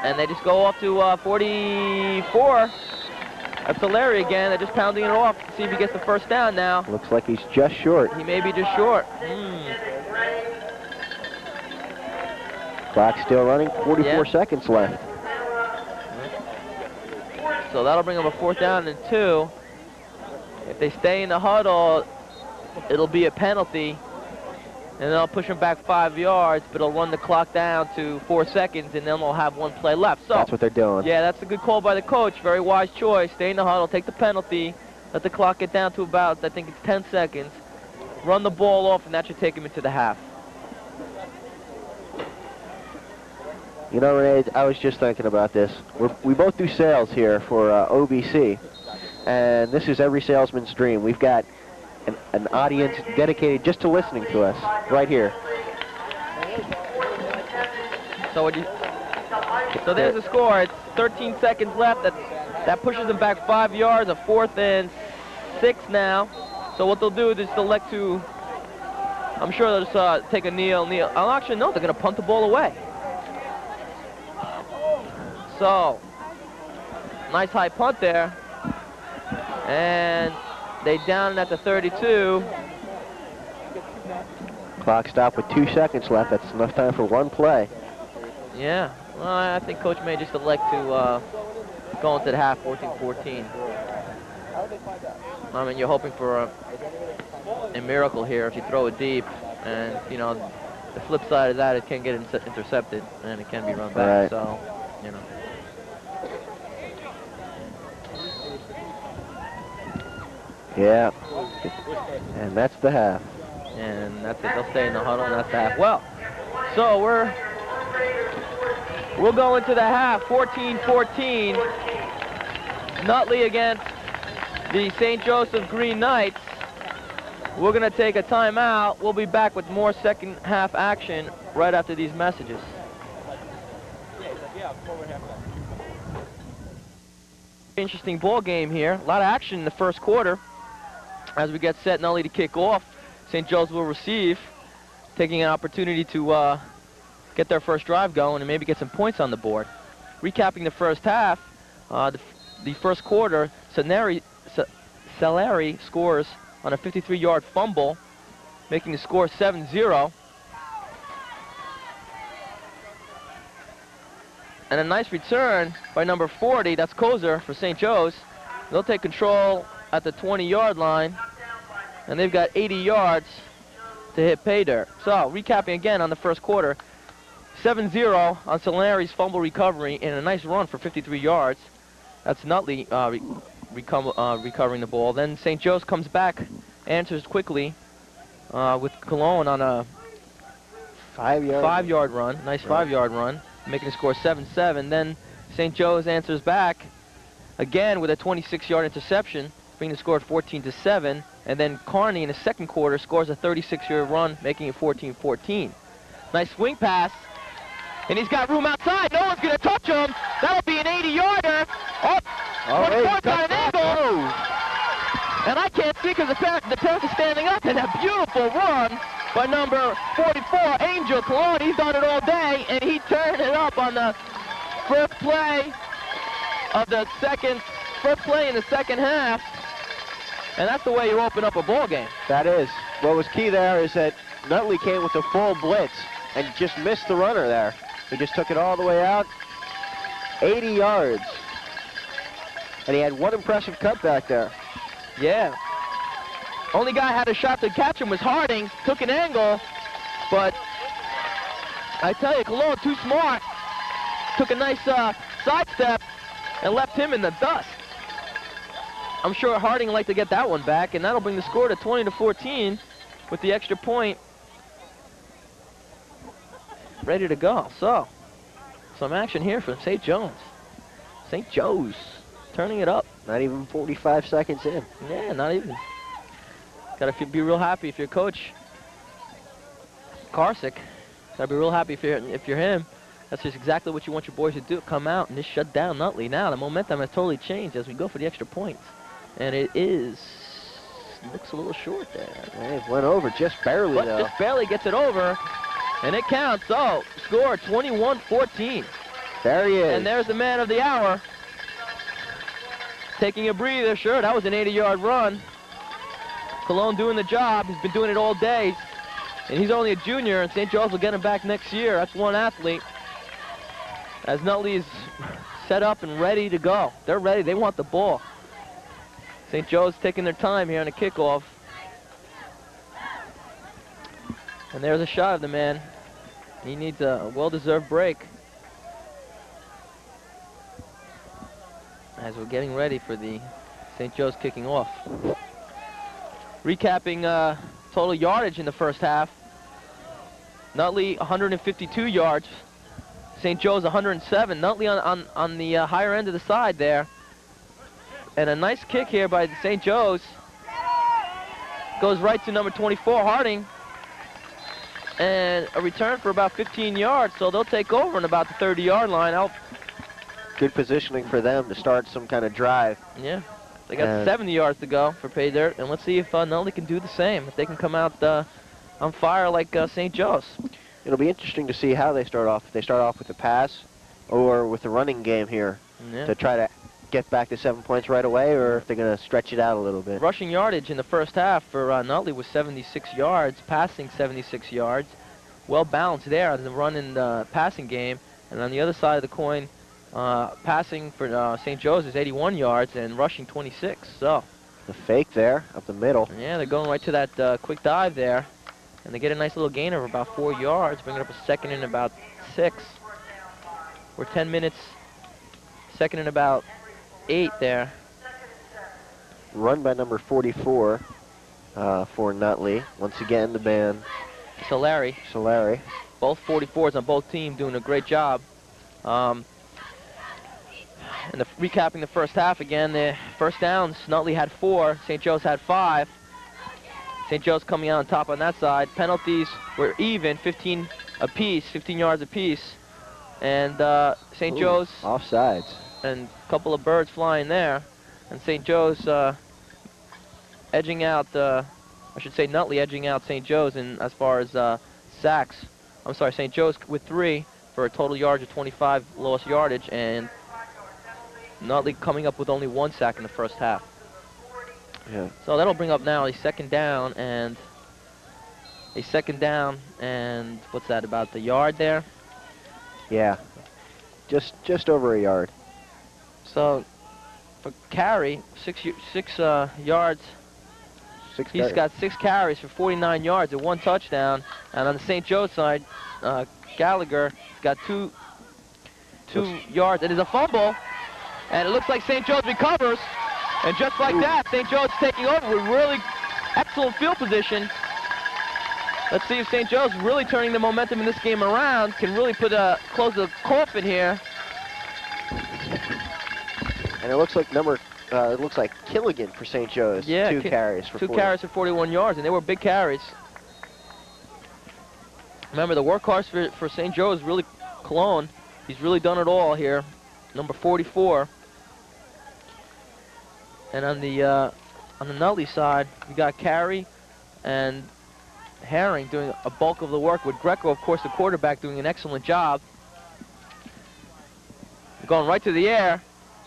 And they just go off to 44. That's Solari again. They're just pounding it off to see if he gets the 1st down now. Looks like he's just short. He may be just short. Clock's still running. 44 seconds left. So that'll bring them a 4th down and 2. If they stay in the huddle, it'll be a penalty. And they'll push them back 5 yards, but it'll run the clock down to 4 seconds, and then they'll have 1 play left. So that's what they're doing. Yeah, that's a good call by the coach. Very wise choice. Stay in the huddle, take the penalty, let the clock get down to about, I think it's 10 seconds. Run the ball off, and that should take him into the half. You know, Renee, I was just thinking about this. We both do sales here for OBC, and this is every salesman's dream. We've got an audience dedicated just to listening to us right here. So there's the score. It's 13 seconds left. That pushes them back 5 yards. A 4th and 6 now. So what they'll do is just elect to, I'm sure they'll just take a kneel. I'll actually no, they're going to punt the ball away. So, nice high punt there. And they down it at the 32. Clock stopped with 2 seconds left. That's enough time for one play. Yeah, well, I think Coach may just elect to go into the half 14-14. I mean, you're hoping for a miracle here if you throw it deep. And, you know, the flip side of that, it can get intercepted and it can be run back. Right. So, you know. Yeah. And that's the half. And that's it. They'll stay in the huddle, and that's the half. Well, so we'll go into the half, 14-14. Nutley against the St. Joseph Green Knights. We're going to take a timeout. We'll be back with more second half action right after these messages. Interesting ball game here. A lot of action in the first quarter. As we get set, Nutley to kick off, St. Joe's will receive, taking an opportunity to get their first drive going and maybe get some points on the board. Recapping the first half, the first quarter, Salari scores on a 53-yard fumble, making the score 7-0. And a nice return by number 40, that's Kozer for St. Joe's. They'll take control at the 20-yard line, and they've got 80 yards to hit pay dirt. So, recapping again on the first quarter, 7-0 on Solari's fumble recovery and a nice run for 53 yards. That's Nutley recovering the ball. Then St. Joe's comes back, answers quickly with Cologne on a 5-yard run. Nice 5-yard run, making the score 7-7. Then St. Joe's answers back again with a 26-yard interception, bringing the score at 14-7. And then Carney in the second quarter scores a 36-yard run, making it 14-14. Nice swing pass. And he's got room outside. No one's going to touch him. That'll be an 80-yarder. Oh, 24's got an angle. And I can't see because the parents are standing up. And a beautiful run by number 44, Angel Cologne. He's done it all day, and he turned it up on the first play in the second half. And that's the way you open up a ball game. That is. What was key there is that Nutley came with a full blitz and just missed the runner there. He just took it all the way out, 80 yards. And he had one impressive cutback there. Yeah. Only guy had a shot to catch him was Harding. Took an angle, but I tell you, Cologne, too smart. Took a nice sidestep and left him in the dust. I'm sure Harding would like to get that one back, and that'll bring the score to 20-14 with the extra point ready to go. So, some action here from St. Joe's. St. Joe's turning it up. Not even 45 seconds in. Yeah, not even. Got to be real happy if you're Coach Karsick. Got to be real happy if you're him. That's just exactly what you want your boys to do. Come out and just shut down Nutley. Now the momentum has totally changed as we go for the extra points. And it looks a little short there. It went over just barely, though. Just barely gets it over. And it counts. So, score 21-14. There he is. And there's the man of the hour. Taking a breather. Sure, that was an 80-yard run. Cologne doing the job. He's been doing it all day. And he's only a junior, and St. Joe's will get him back next year. That's one athlete. As Nutley is set up and ready to go. They're ready. They want the ball. St. Joe's taking their time here on the kickoff. And there's a shot of the man. He needs a well-deserved break. As we're getting ready for the St. Joe's kicking off. Recapping total yardage in the first half. Nutley 152 yards. St. Joe's 107. Nutley on the higher end of the side there. And a nice kick here by St. Joe's. goes right to number 24, Harding. And a return for about 15 yards, so they'll take over in about the 30-yard line. Good positioning for them to start some kind of drive. Yeah, they got 70 yards to go for pay dirt, and let's see if Nutley can do the same. If they can come out on fire like St. Joe's. It'll be interesting to see how they start off. If they start off with a pass or with the running game here to try to get back to 7 points right away, or if they're going to stretch it out a little bit. Rushing yardage in the first half for Nutley was 76 yards, passing 76 yards. Well balanced there on the run and passing game. And on the other side of the coin, passing for St. Joe's is 81 yards and rushing 26. So the fake there up the middle. Yeah, they're going right to that quick dive there. And they get a nice little gain of about 4 yards, bringing up a second and about 6. We're 10 minutes, second and about 8 there. Run by number 44 for Nutley. Once again, the band. Solari. Both 44s on both teams doing a great job. And recapping the first half again, the first downs, Nutley had 4, St. Joe's had 5. St. Joe's coming out on top on that side. Penalties were even, 15 apiece, 15 yards apiece. And St. Joe's offsides. And a couple of birds flying there. And St. Joe's edging out, I should say Nutley edging out St. Joe's in as far as sacks. I'm sorry, St. Joe's with 3 for a total yardage of 25 lost yardage, and Nutley coming up with only 1 sack in the first half. Yeah. So that'll bring up now a second down and what's that, about the yard there? Yeah, just over a yard. So for carry, 6 yards. He's got 6 carries for 49 yards and 1 touchdown. And on the St. Joe's side, Gallagher got 2 yards. It is a fumble, and it looks like St. Joe's recovers. And just like that, St. Joe's taking over with really excellent field position. Let's see if St. Joe's really turning the momentum in this game around, can really close the coffin here. And it looks like Killigan for St. Joe's. Yeah, 2 carries for 2 carries for 41 yards, and they were big carries. Remember, the workhorse for St. Joe's is really Cologne. He's really done it all here. Number 44. And on the Nutley side, we got Carey and Herring doing a bulk of the work, with Greco, of course, the quarterback, doing an excellent job. Going right to the air.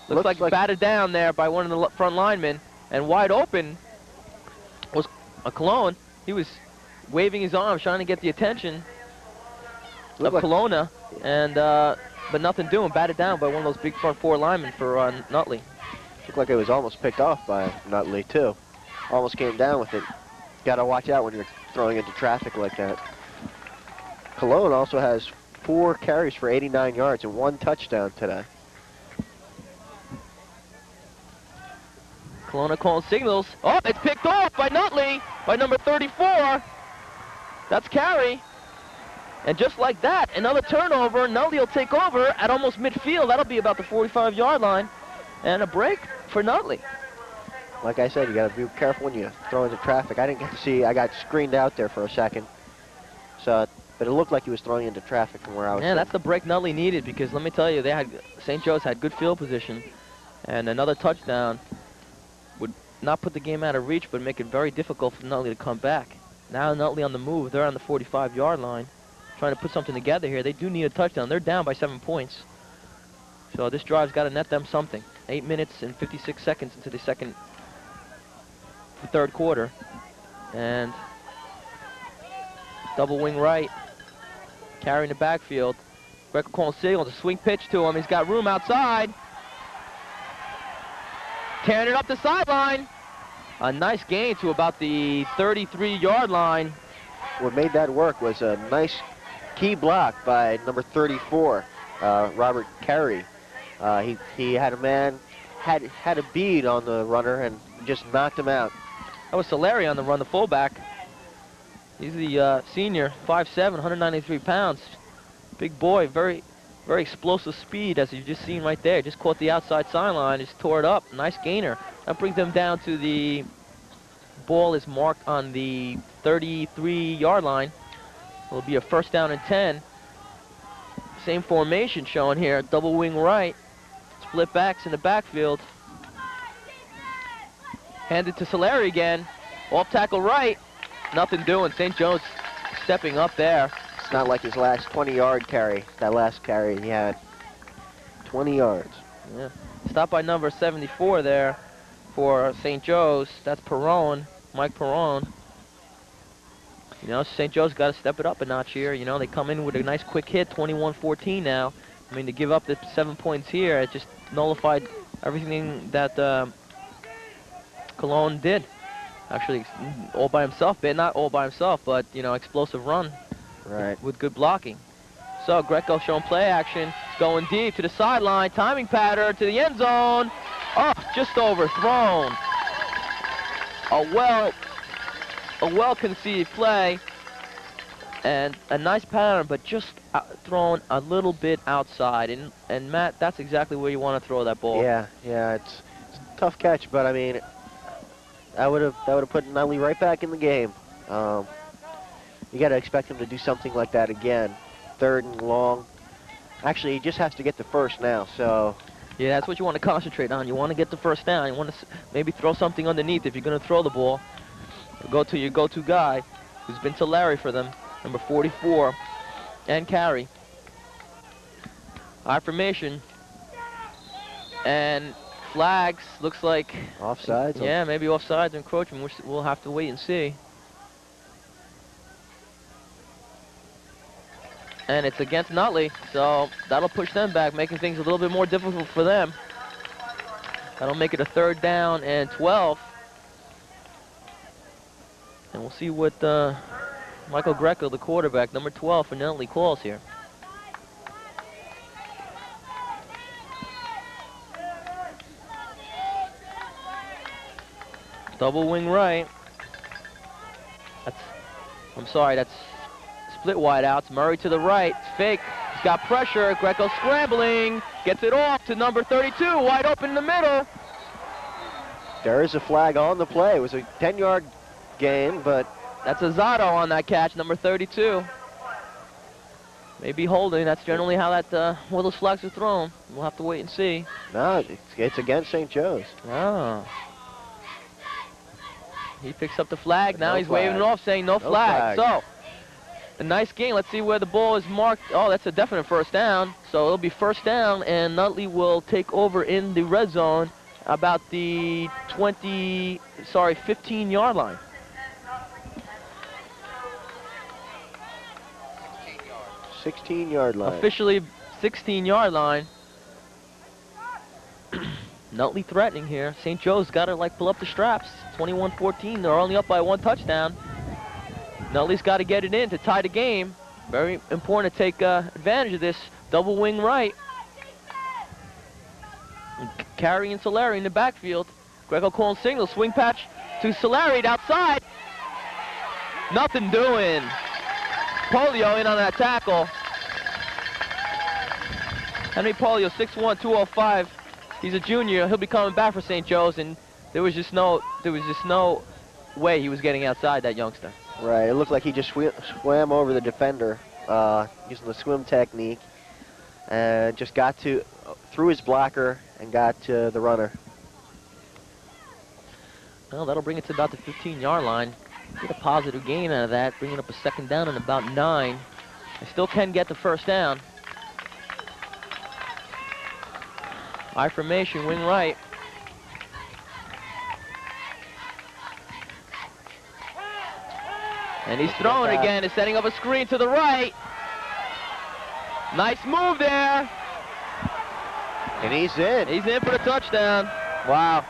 Looks like batted down there by one of the front linemen, and wide open was a Cologne. He was waving his arms, trying to get the attention of Kelowna, and but nothing doing. Batted down by one of those big front 4 linemen for Nutley. Looked like it was almost picked off by Nutley too. Almost came down with it. Got to watch out when you're throwing into traffic like that. Cologne also has 4 carries for 89 yards and 1 touchdown today. Kelowna calling signals. Oh, it's picked off by Nutley, by number 34. That's Carey. And just like that, another turnover. Nutley will take over at almost midfield. That'll be about the 45-yard line. And a break for Nutley. Like I said, you got to be careful when you throw into traffic. I didn't get to see. I got screened out there for a second. So, but it looked like he was throwing into traffic from where I was. Yeah, that's the break Nutley needed, because let me tell you, St. Joe's had good field position, and another touchdown would not put the game out of reach, but make it very difficult for Nutley to come back. Now Nutley on the move. They're on the 45-yard line, trying to put something together here. They do need a touchdown. They're down by 7 points. So this drive's got to net them something. 8 minutes and 56 seconds into the third quarter. And double wing right, carrying the backfield. Greco calling signals, a swing pitch to him. He's got room outside. Tearing it up the sideline. A nice gain to about the 33-yard line. What made that work was a nice key block by number 34, Robert Carey. He had a man, had a bead on the runner and just knocked him out. That was Solari on the run, the fullback. He's the senior, 5'7", 193 pounds. Big boy, very, very explosive speed, as you've just seen right there. Just caught the outside sideline, just tore it up. Nice gainer. That brings them down to the ball is marked on the 33-yard line. It'll be a first down and 10. Same formation shown here, double wing right. Split backs in the backfield. Handed to Solari again. Off tackle right. Nothing doing. St. Joe's stepping up there. It's not like his last 20-yard carry. That last carry he had 20 yards. Yeah. Stop by number 74 there for St. Joe's. That's Perrone, Mike Perrone. You know, St. Joe's got to step it up a notch here. You know, they come in with a nice quick hit, 21-14 now. I mean, to give up the 7 points here, it just nullified everything that Cologne did. Actually, all by himself, but not all by himself, but, you know, explosive run. Right. With good blocking. So Greco showing play action, going deep to the sideline, timing pattern to the end zone. Oh, just overthrown. A well-conceived play, and a nice pattern, but just thrown a little bit outside. And Matt, that's exactly where you want to throw that ball. Yeah, it's a tough catch, but I mean, that would have put Nutley right back in the game. You got to expect him to do something like that again. 3rd and long. Actually, he just has to get the first now. So. Yeah, that's what you want to concentrate on. You want to get the first down. You want to maybe throw something underneath if you're going to throw the ball. Go to your go-to guy, who's been Solari for them, number 44, and carry. High formation. And flags, looks like. Offsides? Yeah, maybe offsides, encroachment. We'll have to wait and see. And it's against Nutley, so that'll push them back, making things a little bit more difficult for them. That'll make it a 3rd down and 12. And we'll see what Michael Greco, the quarterback, number 12 for Nutley, calls here. Double wing right. That's split wide outs. Murray to the right. It's fake. He's got pressure. Greco scrambling. Gets it off to number 32. Wide open in the middle. There is a flag on the play. It was a 10-yard gain, but that's Azado on that catch, number 32. Maybe holding. That's generally how that where those flags are thrown. We'll have to wait and see. No, it's against St. Joe's. Oh. He picks up the flag. Now he's waving it off, saying no flag. So, a nice game. Let's see where the ball is marked. Oh, that's a definite first down. So it'll be first down, and Nutley will take over in the red zone about the 15-yard line. 16-yard line. Officially 16-yard line. Nutley threatening here. St. Joe's got to pull up the straps. 21-14. They're only up by 1 touchdown. Nutley's got to get it in to tie the game. Very important to take advantage of this. Double wing right. Carey and Solari in the backfield. Greco calling signal. Swing patch to Solari outside. Nothing doing. Polio in on that tackle. Henry Polio, 6'1", 205. He's a junior. He'll be coming back for St. Joe's, and there was just no way he was getting outside that youngster. Right. It looked like he just swam over the defender using the swim technique, and just got through his blocker and got to the runner. Well, that'll bring it to about the 15-yard line. Get a positive gain out of that, bringing up a 2nd down and about 9. They still can get the first down. I formation, wing right. And he's throwing again. He's setting up a screen to the right. Nice move there. And he's in. He's in for the touchdown. Wow.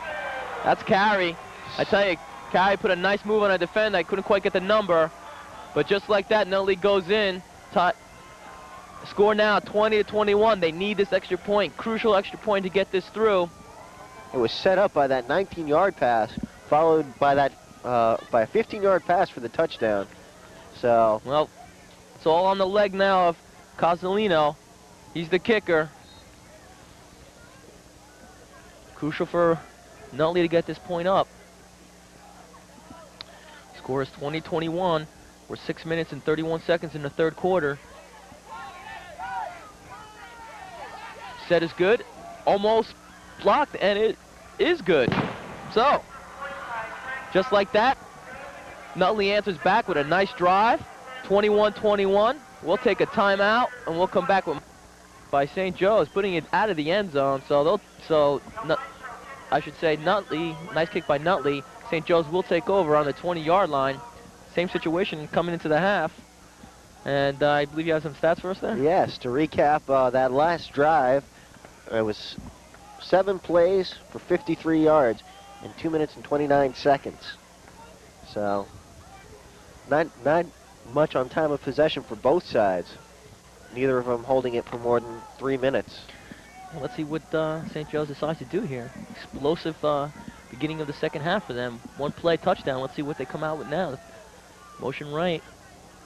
That's Carey. I tell you, Carey put a nice move on a defender. I couldn't quite get the number. But just like that, Nutley goes in. Score now, 20-21. They need this extra point, crucial extra point to get this through. It was set up by that 19-yard pass, followed by that by a 15-yard pass for the touchdown. So, well, it's all on the leg now of Cozzolino. He's the kicker. Crucial for Nutley to get this point up. Score is 20-21. We're 6 minutes and 31 seconds in the third quarter. Set is good. Almost blocked, and it is good. So, just like that, Nutley answers back with a nice drive. 21-21. We'll take a timeout, and we'll come back with by St. Joe's, putting it out of the end zone. I should say Nutley, nice kick by Nutley. St. Joe's will take over on the 20-yard line. Same situation coming into the half. And I believe you have some stats for us there? Yes, to recap that last drive, it was 7 plays for 53 yards in 2 minutes and 29 seconds. So, not much on time of possession for both sides. Neither of them holding it for more than 3 minutes. Well, let's see what St. Joe's decides to do here. Explosive beginning of the second half for them. 1 play touchdown. Let's see what they come out with now. Motion right.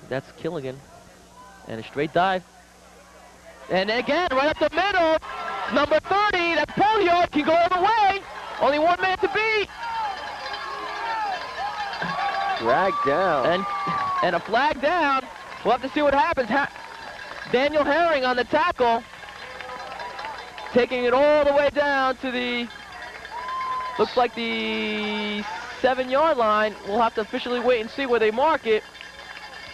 That's Killigan. And a straight dive. And again, right up the middle. Number 30, that's Polio. Can go all the way. Only 1 man to beat. Dragged down. And a flag down. We'll have to see what happens. Daniel Herring on the tackle. Taking it all the way down to the, looks like the 7-yard line. We'll have to officially wait and see where they mark it.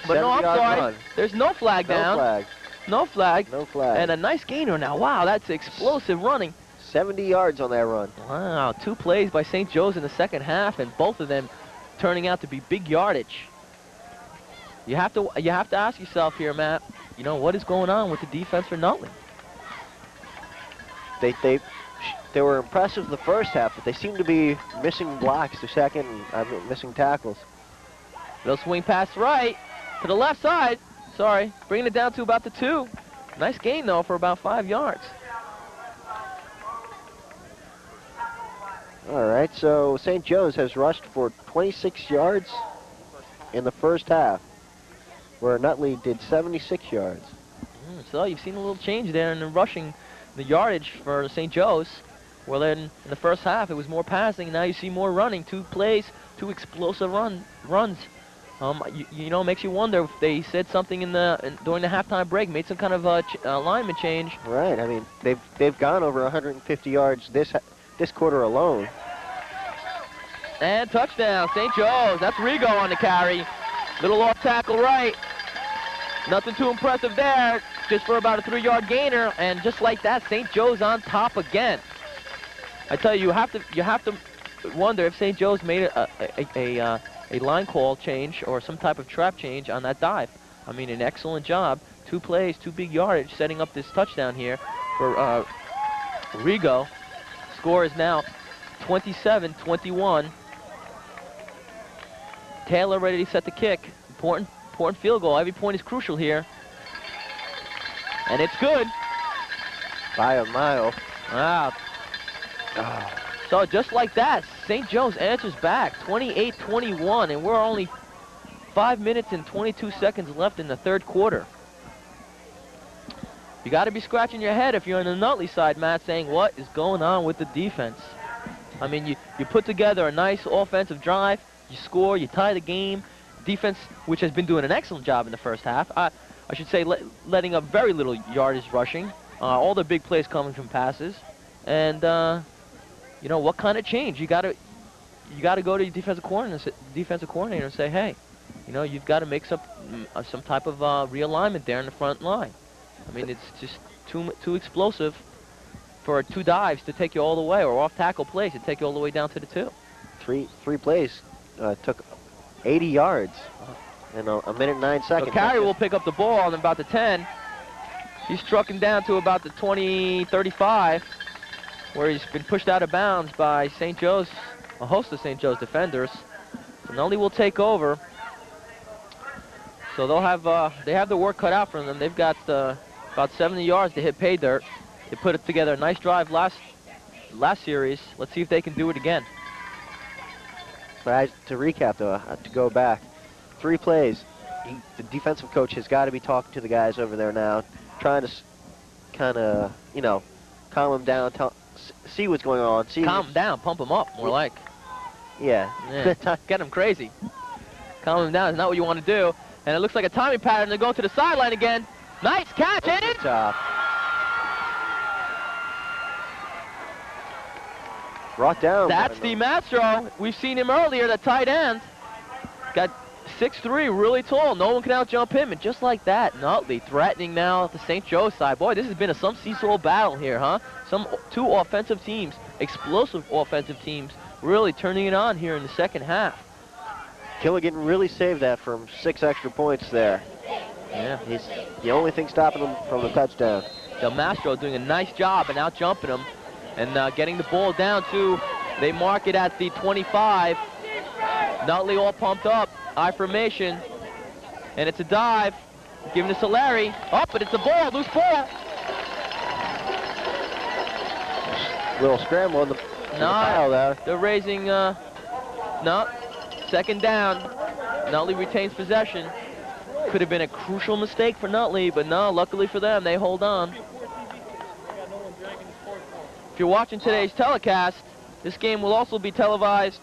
But no, I'm sorry. Run. There's no flag down. No flag. No flag. No flag. And a nice gainer now. Wow, that's explosive running. 70 yards on that run. Wow, 2 plays by St. Joe's in the second half, and both of them turning out to be big yardage. You have to ask yourself here, Matt, you know, what is going on with the defense for Nutley? They were impressive the first half, but they seem to be missing blocks the second, missing tackles. Little swing pass right to the left side. Sorry, bringing it down to about the 2. Nice gain, though, for about 5 yards. All right, so St. Joe's has rushed for 26 yards in the first half, where Nutley did 76 yards. So you've seen a little change there in the rushing, the yardage for St. Joe's. Well, then in the first half, it was more passing. Now you see more running. 2 plays, 2 explosive runs. You know, makes you wonder if they said something during the halftime break, made some kind of alignment change. Right. I mean, they've gone over 150 yards this quarter alone. And touchdown, St. Joe's. That's Rigo on the carry. Little off tackle right. Nothing too impressive there. Just for about a 3-yard gainer, and just like that, St. Joe's on top again. I tell you, you have to wonder if St. Joe's made a line call change or some type of trap change on that dive. I mean, an excellent job. 2 plays, 2 big yardage, setting up this touchdown here for Rigo. Score is now 27-21. Taylor ready to set the kick. Important field goal. Every point is crucial here. And it's good. By a mile. Wow. Oh. So just like that, St. Joe's answers back, 28-21, and we're only 5 minutes and 22 seconds left in the third quarter. You got to be scratching your head if you're on the Nutley side, Matt, saying what is going on with the defense. I mean, you put together a nice offensive drive, you score, you tie the game. Defense, which has been doing an excellent job in the first half, I should say letting up very little yardage rushing. All the big plays coming from passes. And, you know, what kind of change? You got to go to your defensive coordinator and say, hey, you know, you've got to make some type of realignment there in the front line. I mean, it's just too explosive for 2 dives to take you all the way, or off tackle plays to take you all the way down to the 2. Three plays took 80 yards in a minute and 9 seconds. So Carey will pick up the ball on about the 10. He's trucking down to about the 20-35, where he's been pushed out of bounds by St. Joe's, a host of St. Joe's defenders. So Nutley will take over. So they have the work cut out for them. They've got about 70 yards to hit pay dirt. They put it together a nice drive last series. Let's see if they can do it again. But to recap, though, to go back, 3 plays. The defensive coach has got to be talking to the guys over there now, trying to kind of, you know, calm them down, see what's going on. Calm them down, pump them up, more like. Yeah. Get them crazy. calm him down. It's not what you want to do. And it looks like a timing pattern. They go to the sideline again. Nice catch, and Good job. Brought down. That's Steve Mastro. We've seen him earlier, the tight end. Got 6'3", really tall. No one can out-jump him. And just like that, Nutley threatening now at the St. Joe side. Boy, this has been some seesaw battle here, huh? Two offensive teams, explosive offensive teams, really turning it on here in the second half. Killigan really saved that from 6 extra points there. Yeah. He's the only thing stopping him from the touchdown. Del Mastro doing a nice job and out-jumping him and getting the ball down to, they mark it at the 25. Nutley all pumped up, I formation, and it's a dive, giving it to Larry. Oh, but it's a ball, loose ball. Little scramble in the pile there. They're raising, no, second down. Nutley retains possession. Could have been a crucial mistake for Nutley, but no, luckily for them, they hold on. If you're watching today's telecast, this game will also be televised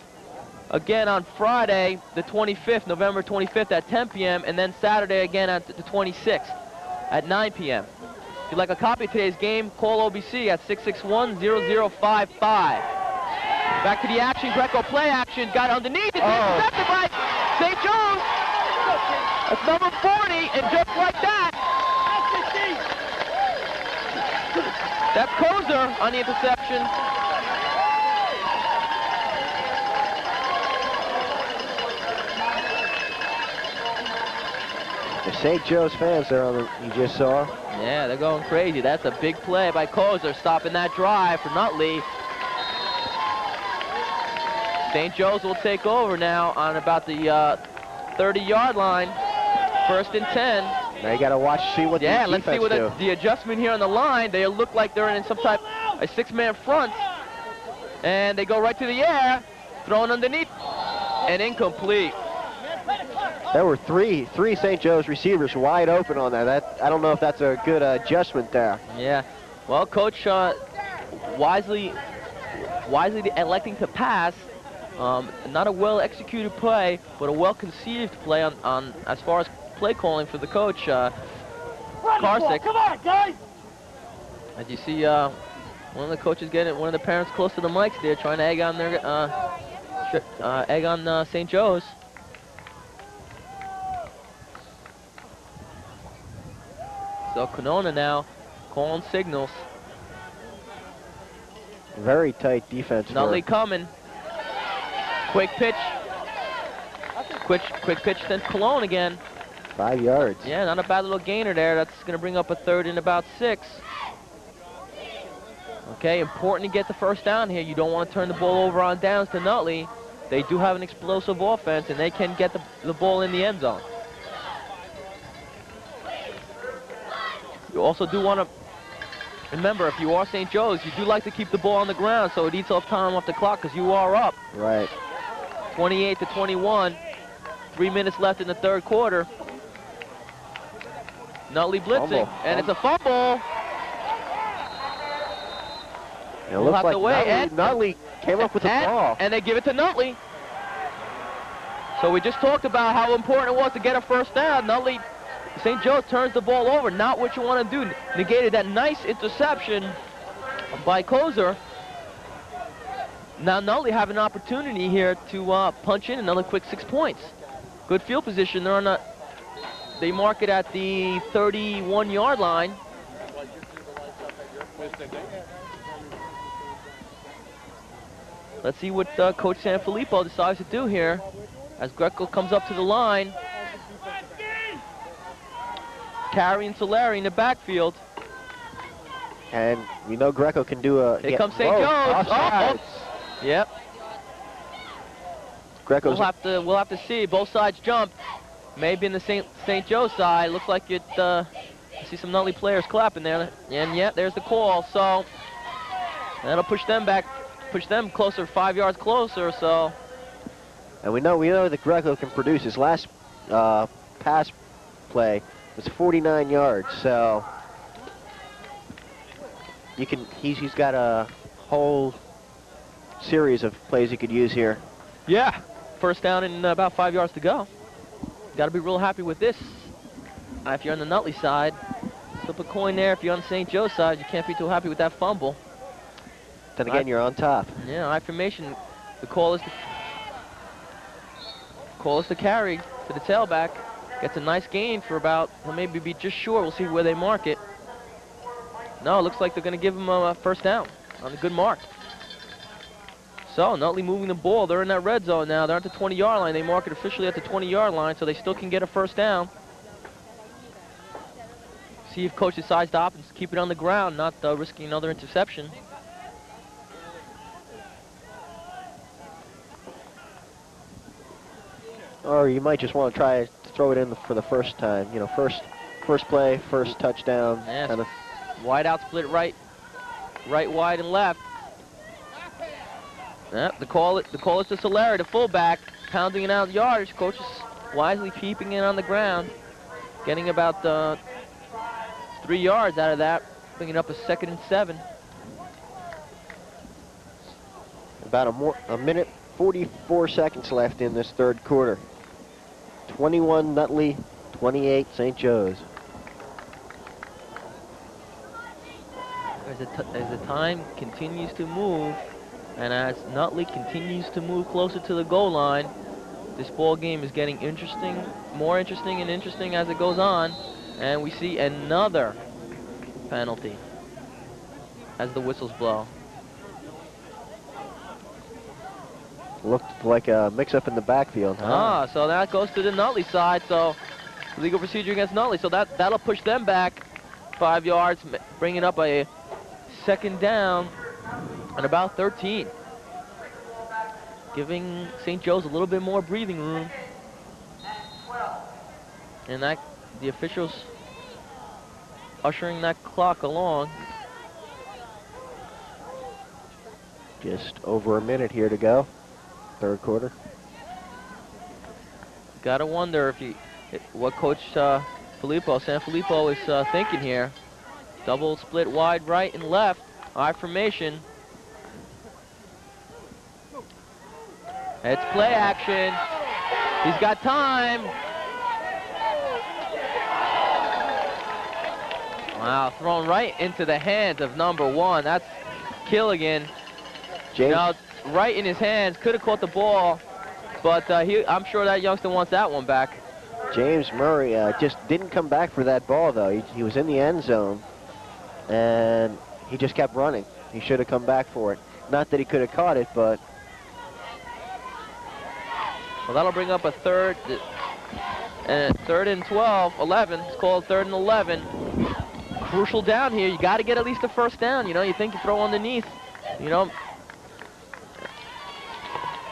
again on Friday, the 25th, November 25th at 10 p.m., and then Saturday again at the 26th at 9 p.m. If you'd like a copy of today's game, call OBC at 661-0055. Back to the action, Greco play action, got it underneath, it's intercepted by St. Joe's. That's number 40, and just like that, that's Kozer on the interception. The St. Joe's fans there on the, you just saw. Yeah, they're going crazy. That's a big play by Kozer, stopping that drive for Nutley. St. Joe's will take over now on about the 30-yard line. 1st and 10. Now you got to watch, see what the defense let's see what the adjustment here on the line. They look like they're in some type a 6-man front, and they go right to the air, thrown underneath, and incomplete. There were three St. Joe's receivers wide open on that. I don't know if that's a good adjustment there. Yeah. Well, Coach wisely electing to pass. Not a well-executed play, but a well-conceived play on as far as play calling for the coach, Karsick. Come on, guys! As you see, one of the coaches getting one of the parents close to the mics there, trying to egg on their St. Joe's. So Canona now calling signals. Very tight defense. Nutley coming. Quick pitch. Quick pitch to Cologne again. 5 yards. Yeah, not a bad little gainer there. That's going to bring up a 3rd and about 6. Okay, important to get the first down here. You don't want to turn the ball over on downs to Nutley. They do have an explosive offense, and they can get the ball in the end zone. You also do want to remember, if you are St. Joe's, you do like to keep the ball on the ground so it eats off time off the clock because you are up. Right. 28-21. 3 minutes left in the 3rd quarter. Nutley blitzing, and it's a fumble. It looks like Nutley came up with the ball. And they give it to Nutley. So we just talked about how important it was to get a first down. Nutley, St. Joe turns the ball over, not what you want to do. Negated that nice interception by Kozer. Now Nutley have an opportunity here to punch in another quick 6 points. Good field position. They're on they mark it at the 31-yard line. Let's see what Coach Sanfilippo decides to do here as Greco comes up to the line. Carey and Solari in the backfield. And we know Greco can do a... Here comes St. Joe's. Oh. Yep. Greco's... We'll have to see. Both sides jump. Maybe in the St. Joe side. Looks like it. See some Nutley players clapping there. And yeah, there's the call. So that'll push them back, push them closer, 5 yards closer. So. And we know that Greco can produce. His last pass play was 49 yards. So he's got a whole series of plays he could use here. Yeah. First down and about 5 yards to go. got to be real happy with this. If you're on the Nutley side, flip a coin there. If you're on the St. Joe side, you can't be too happy with that fumble. Then again, you're on top. Yeah, I formation. The call is to carry to the tailback. Gets a nice gain for about, well, maybe be just short. We'll see where they mark it. No, it looks like they're going to give him a first down on a good mark. So Nutley moving the ball. They're in that red zone now. They're at the 20-yard line. They mark it officially at the 20-yard line, so they still can get a first down. See if coach decides to opt and keep it on the ground, not risking another interception. Or you might just want to try to throw it in for the first time. You know, first play, first touchdown. Yes. Kind of. Wide out split right, wide, and left. Yep, the call is to Solera, the fullback, pounding it out yardage. Coach is wisely keeping it on the ground, getting about 3 yards out of that, bringing up a 2nd and 7. About a minute 44 seconds left in this third quarter. 21 Nutley, 28 St. Joe's. As the time continues to move, and as Nutley continues to move closer to the goal line, this ball game is getting more interesting and interesting as it goes on. And we see another penalty as the whistles blow. Looked like a mix-up in the backfield. Huh? So that goes to the Nutley side. So legal procedure against Nutley. So that'll push them back 5 yards, bringing up a 2nd down and about 13. Giving St. Joe's a little bit more breathing room. And the officials ushering that clock along. Just over a minute here to go. Third quarter. Gotta wonder what Coach Sanfilippo is thinking here. Double split wide right and left. I formation. It's play action. He's got time. Wow, thrown right into the hands of number 1. That's Killigan. James. Now, right in his hands. Could have caught the ball, but I'm sure that youngster wants that one back. James Murray just didn't come back for that ball, though. He was in the end zone, and he just kept running. He should have come back for it. Not that he could have caught it, but... Well, that'll bring up a third and 11. It's called 3rd and 11. Crucial down here. You got to get at least a first down. You know, you think you throw underneath, you know.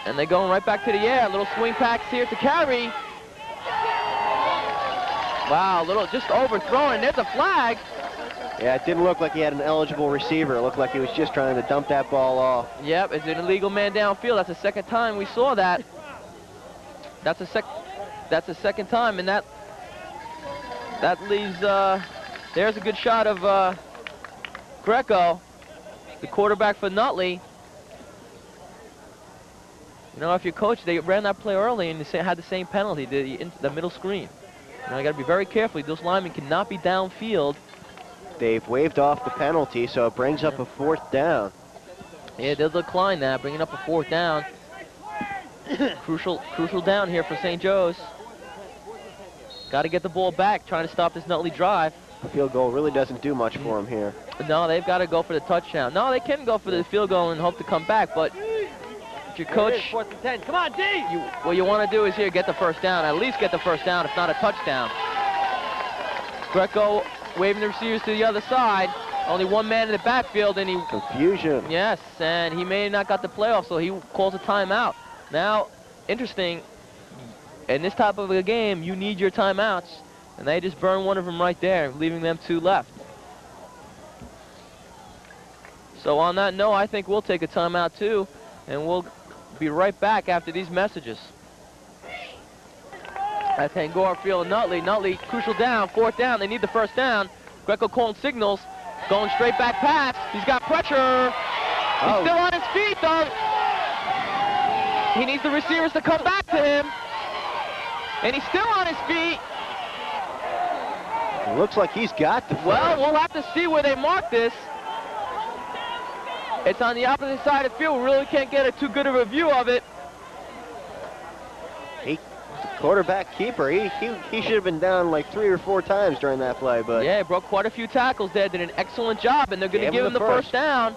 And they're going right back to the air. Little swing packs here to carry. Wow, just overthrown. There's a flag. Yeah, it didn't look like he had an eligible receiver. It looked like he was just trying to dump that ball off. Yep, it's an illegal man downfield. That's the second time we saw that. That's the second time, and that leaves, there's a good shot of Greco, the quarterback for Nutley. You know, if you're coach, they ran that play early and they had the same penalty, the middle screen. You know, you got to be very careful. Those linemen cannot be downfield. They've waived off the penalty, so it brings up a 4th down. Yeah, they'll decline that, bringing up a 4th down. Crucial down here for St. Joe's. Got to get the ball back, trying to stop this Nutley drive. The field goal really doesn't do much for him here. No, they've got to go for the touchdown. No, they can go for the field goal and hope to come back, but if your coach... 4th and 10. Come on, D! What you want to do is here, get the first down. At least get the first down, if not a touchdown. Greco waving the receivers to the other side. Only one man in the backfield, and he... Confusion. Yes, and he may have not got the playoff, so he calls a timeout. Now, interesting, in this type of a game, you need your timeouts, and they just burn one of them right there, leaving them 2 left. So on that note, I think we'll take a timeout too, and we'll be right back after these messages. At Tangora Field, Nutley, crucial down, 4th down, they need the first down. Greco calling signals, going straight back pass, he's got pressure. He's still on his feet though. He needs the receivers to come back to him. And he's still on his feet. It looks like he's got the Well, we'll have to see where they mark this. It's on the opposite side of the field. We really can't get a too good of a view of it. Quarterback keeper, he should have been down like 3 or 4 times during that play, but yeah, he broke quite a few tackles there, did an excellent job, and they're going to give him the first down.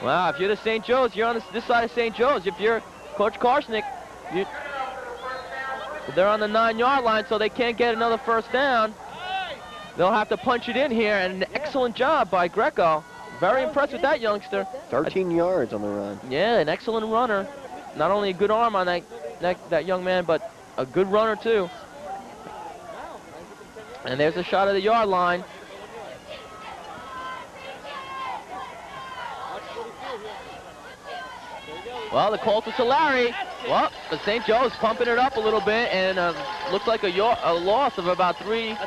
Wow, if you're the St. Joe's, you're on this side of St. Joe's. If you're Coach Karsnick, they're on the 9-yard line, so they can't get another first down. They'll have to punch it in here, and an excellent job by Greco. Very impressed with that youngster. 13 yards on the run. Yeah, an excellent runner. Not only a good arm on that young man, but a good runner too. And there's a shot of the yard line. Well, the call to Solari. Well, the St. Joe's pumping it up a little bit, and looks like a loss of about 3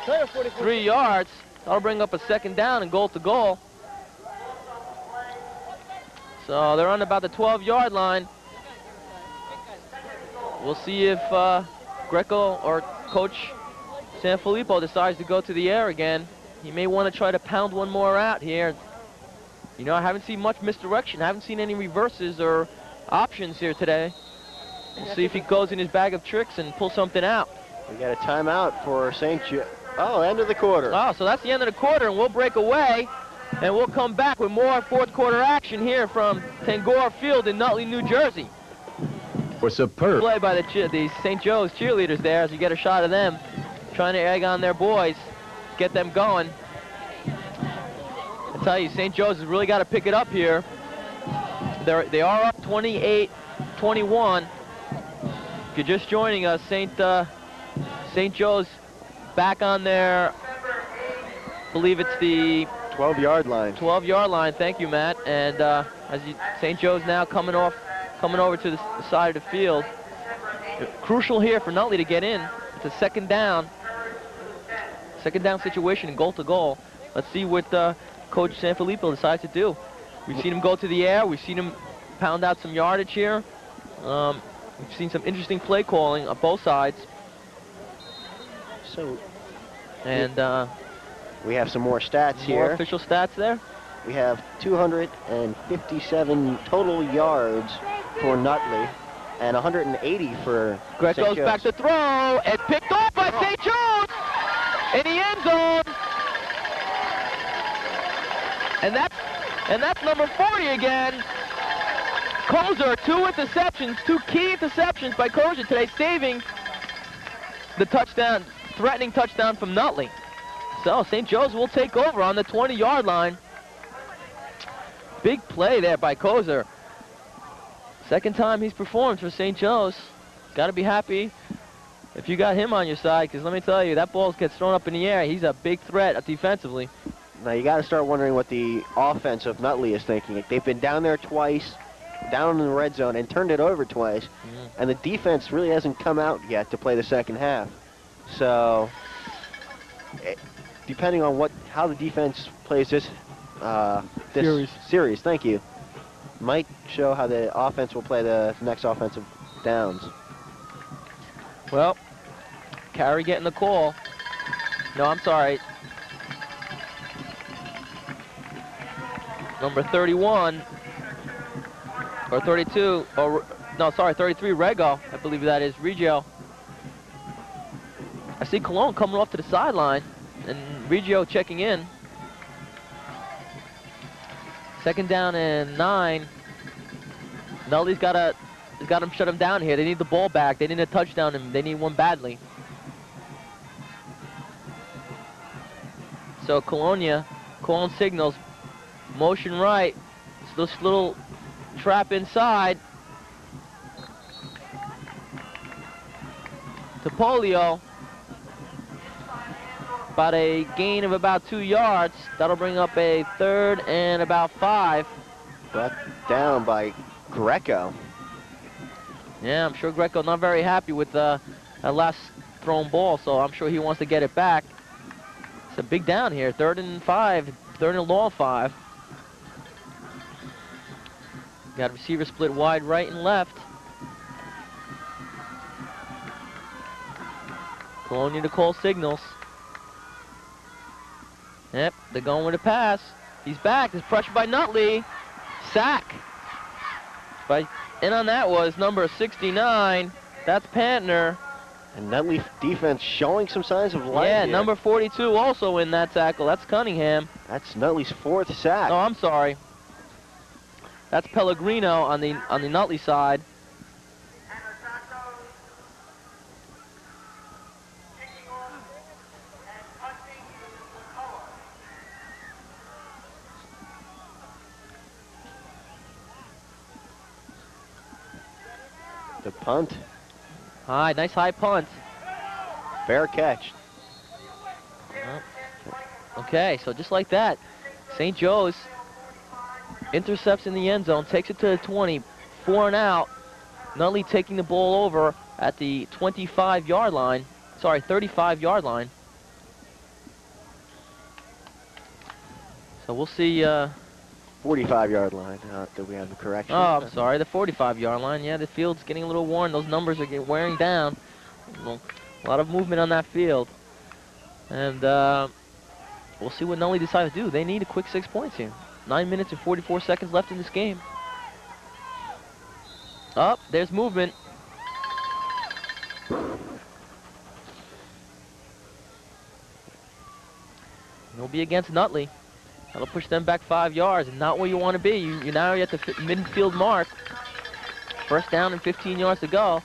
yards. That'll bring up a second down and goal to goal. So they're on about the 12-yard line. We'll see if Greco or Coach Sanfilippo decides to go to the air again. He may want to try to pound one more out here. You know, I haven't seen much misdirection. I haven't seen any reverses or options here today. We'll see if he goes in his bag of tricks and pulls something out. We got a timeout for St. Joe. Oh, end of the quarter. Oh, so that's the end of the quarter, and we'll break away, and we'll come back with more fourth quarter action here from Tangora Field in Nutley, New Jersey. For superb Play by the St. Joe's cheerleaders there as you get a shot of them trying to egg on their boys, get them going. I tell you, St. Joe's has really got to pick it up here. They are up 28-21. If you're just joining us, St. Joe's back on their, I believe it's the 12-yard line. 12-yard line. Thank you, Matt. And St. Joe's now coming over to the side of the field. Crucial here for Nutley to get in. It's a second down situation and goal to goal. Let's see what Coach Sanfilippo decides to do. We've seen him go to the air. We've seen him pound out some yardage here. We've seen some interesting play calling on both sides. So, and we have some more stats here. More official stats there. We have 257 total yards for Nutley and 180 for Greg goes back to throw and picked off by St. Joe's in the end zone. And that's number 40 again. Kozer, 2 interceptions, 2 key interceptions by Kozer today, saving the touchdown, threatening touchdown from Nutley. So St. Joe's will take over on the 20-yard line. Big play there by Kozer. Second time he's performed for St. Joe's. Got to be happy if you got him on your side, because let me tell you, that ball gets thrown up in the air. He's a big threat defensively. Now you got to start wondering what the offense of Nutley is thinking. They've been down there twice, down in the red zone, and turned it over twice, and the defense really hasn't come out yet to play the second half. So, depending on how the defense plays this series, thank you, might show how the offense will play the next offensive downs. Well, Carey getting the call. No, I'm sorry. Number 31, or 32, or no, sorry, 33, Rego, I believe that is, Reggio. I see Cologne coming off to the sideline, and Reggio checking in. Second down and 9. Nutley's got him shut him down here. They need the ball back. They need a touchdown, and they need one badly. So Cologne signals. Motion right. It's this little trap inside. To Polio. About a gain of about 2 yards. That'll bring up a 3rd and about 5. Brought down by Greco. Yeah, I'm sure Greco not very happy with that last thrown ball, so I'm sure he wants to get it back. It's a big down here. 3rd and 5. 3rd and long 5. Got a receiver split wide right and left. Colonia to call signals. Yep, they're going with a pass. He's back. There's pressure by Nutley. Sack. In on that was number 69. That's Pantner. And Nutley defense showing some signs of life Yeah, here. number 42 also in that tackle. That's Cunningham. That's Nutley's 4th sack. Oh, I'm sorry. That's Pellegrino on the Nutley side. The punt. Hi, nice high punt. Fair catch. Okay, so just like that, St. Joe's intercepts in the end zone, takes it to the 20, 4 and out. Nutley taking the ball over at the 25-yard line. Sorry, 35-yard line. So we'll see. 45-yard line. Do we have the correction? Oh, I'm sorry, the 45-yard line. Yeah, the field's getting a little worn. Those numbers are getting wearing down. A lot of movement on that field. And we'll see what Nutley decides to do. They need a quick 6 points here. 9 minutes and 44 seconds left in this game. Up, there's movement. It'll be against Nutley. That'll push them back 5 yards, and not where you want to be. You're now at the midfield mark. First down and 15 yards to go.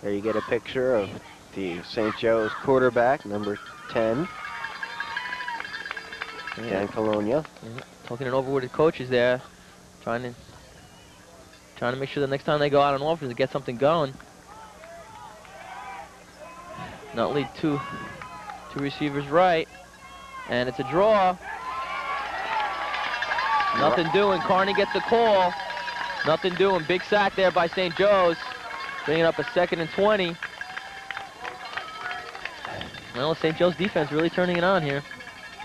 There you get a picture of the St. Joe's quarterback, number 10, Dan Colonia. Talking it over with the coaches there, trying to make sure the next time they go out on offense to get something going. Nutley two receivers right, and it's a draw. Nothing doing. Carney gets the call. Nothing doing. Big sack there by St. Joe's, bringing up a 2nd and 20. Well, St. Joe's defense really turning it on here.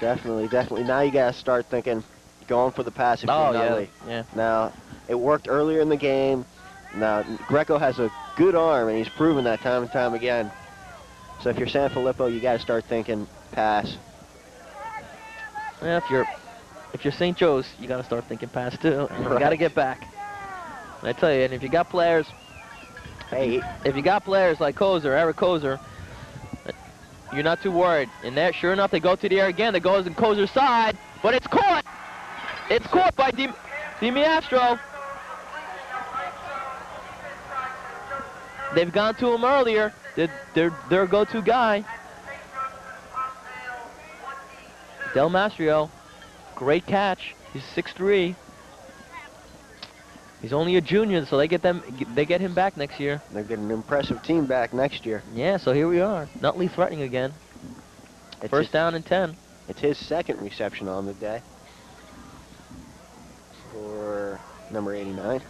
Definitely, definitely. Now you gotta start thinking, going for the pass if you're Nutley. Yeah. Now, it worked earlier in the game. Now, Greco has a good arm, and he's proven that time and time again. So if you're San Filippo, you got to start thinking pass. Yeah, if you're St. Joe's, you got to start thinking pass too. And you got to get back. And I tell you, and if you got players, if you got players like Eric Kozer, you're not too worried. And there, sure enough, they go to the air again. They goes in Kozer's side, but it's caught. It's caught by DiMiastro. They've gone to him earlier. Their go-to guy. Del Mastrio, great catch. He's 6'3". He's only a junior, so they get him back next year. They're getting an impressive team back next year. Yeah, so here we are. Nutley threatening again. First down and 10. It's his 2nd reception on the day for number 89.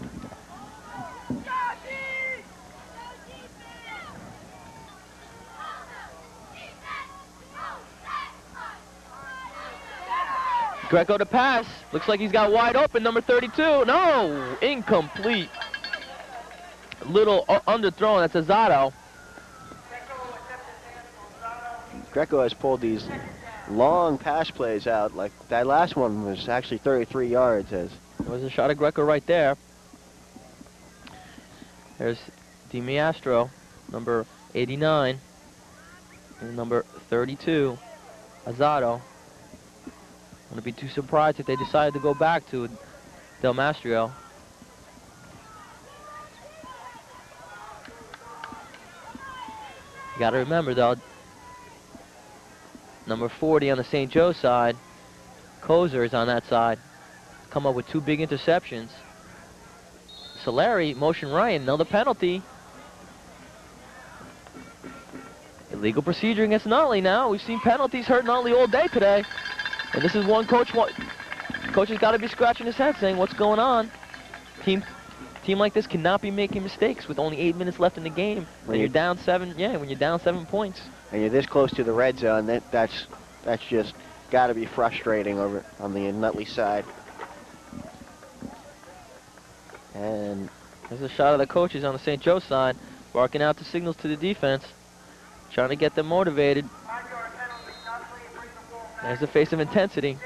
Greco to pass. Looks like he's got wide open, number 32. No, incomplete. Little underthrown. That's Azado. Greco has pulled these long pass plays out. Like that last one was actually 33 yards. There was a shot of Greco right there. There's DiMiastro, number 89, and number 32, Azado. Wouldn't be too surprised if they decided to go back to Del Mastrio. You got to remember, though, number 40 on the St. Joe side, Kozer is on that side. Come up with 2 big interceptions. Solari, motion Ryan, another penalty. Illegal procedure against Nutley now. We've seen penalties hurt Nutley all day today. And this is one coach has got to be scratching his head saying, what's going on? Team like this cannot be making mistakes with only 8 minutes left in the game. When you're down 7, when you're down 7 points. And you're this close to the red zone, that's just got to be frustrating over on the Nutley side. And there's a shot of the coaches on the St. Joe side, barking out the signals to the defense, trying to get them motivated. There's the face of intensity.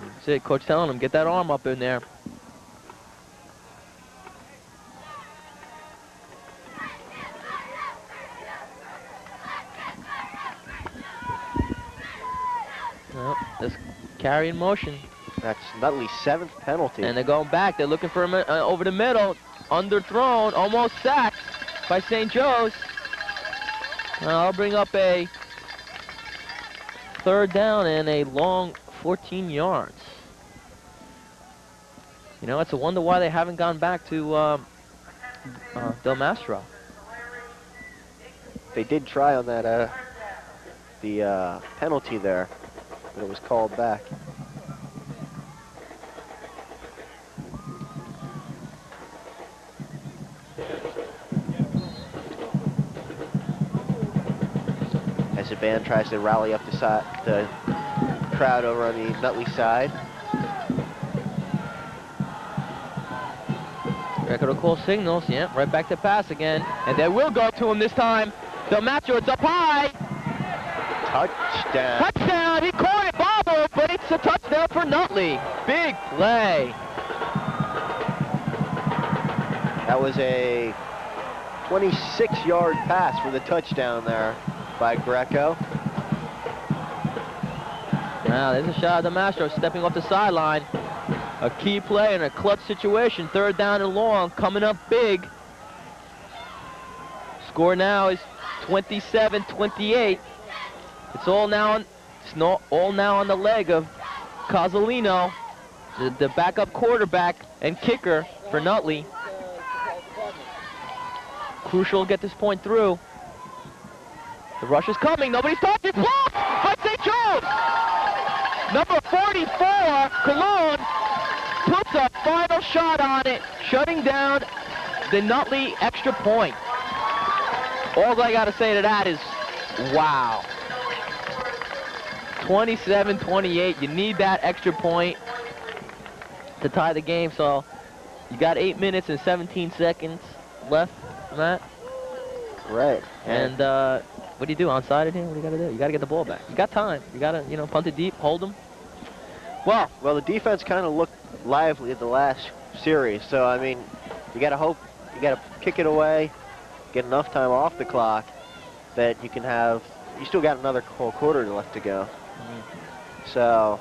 That's it, coach telling them, get that arm up in there. Well, this carry in motion. That's Nutley's 7th penalty. And they're going back. They're looking for him over the middle. Underthrown, almost sacked by St. Joe's. I'll bring up a 3rd down and a long 14 yards. You know, it's a wonder why they haven't gone back to Del Mastro. They did try on that the penalty there, but it was called back. As the band tries to rally up the crowd over on the Nutley side. Record of call signals, yeah, right back to pass again. And they will go to him this time. Del Mastro, it's up high. Touchdown. Touchdown, he caught it, bobble, but it's a touchdown for Nutley. Big play. That was a 26-yard pass for the touchdown there by Greco. Now, there's a shot of Del Mastro stepping off the sideline. A key play in a clutch situation. 3rd down and long, coming up big. Score now is 27-28. It's all now on the leg of Cozzolino, the backup quarterback and kicker for Nutley. Crucial to get this point through. The rush is coming. Nobody's touching. Blocked by St. Joe's. Number 44, Cologne, puts a final shot on it, shutting down the Nutley extra point. All I got to say to that is, wow. 27-28. You need that extra point to tie the game. So you got 8 minutes and 17 seconds left, Matt. Right. And what do you do? Onside it here? What do you got to do? You got to get the ball back. You got time. You got to, you know, punt it deep, hold them. Well, the defense kind of looked lively at the last series. So, I mean, you got to hope, you got to kick it away, get enough time off the clock that you can have, you still got another whole quarter left to go. So.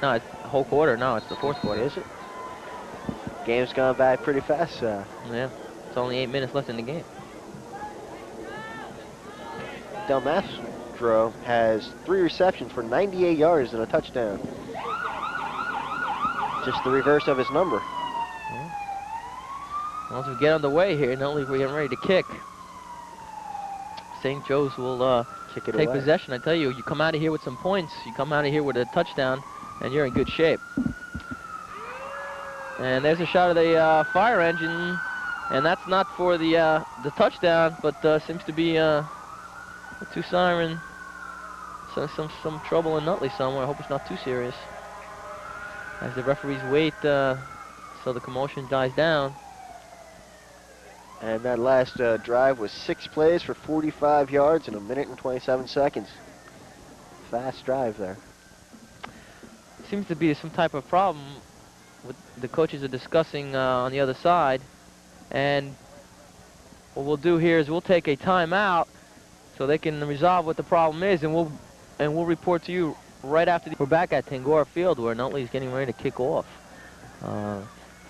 No, it's the whole quarter. No, it's the 4th quarter. Is it? Game's gone by pretty fast. Yeah, it's only 8 minutes left in the game. Del Mastro has 3 receptions for 98 yards and a touchdown. Just the reverse of his number. Yeah. Once we get underway here, not only are we getting ready to kick, St. Joe's will take possession. I tell you, you come out of here with some points, you come out of here with a touchdown, and you're in good shape. And there's a shot of the fire engine, and that's not for the touchdown, but seems to be a 2 siren. So some trouble in Nutley somewhere. I hope it's not too serious. As the referees wait so the commotion dies down. And that last drive was 6 plays for 45 yards in 1 minute and 27 seconds. Fast drive there. Seems to be some type of problem with the coaches are discussing on the other side. And what we'll do here is we'll take a timeout so they can resolve what the problem is, and we'll report to you right after. We're back at Tangora Field where Nutley is getting ready to kick off. To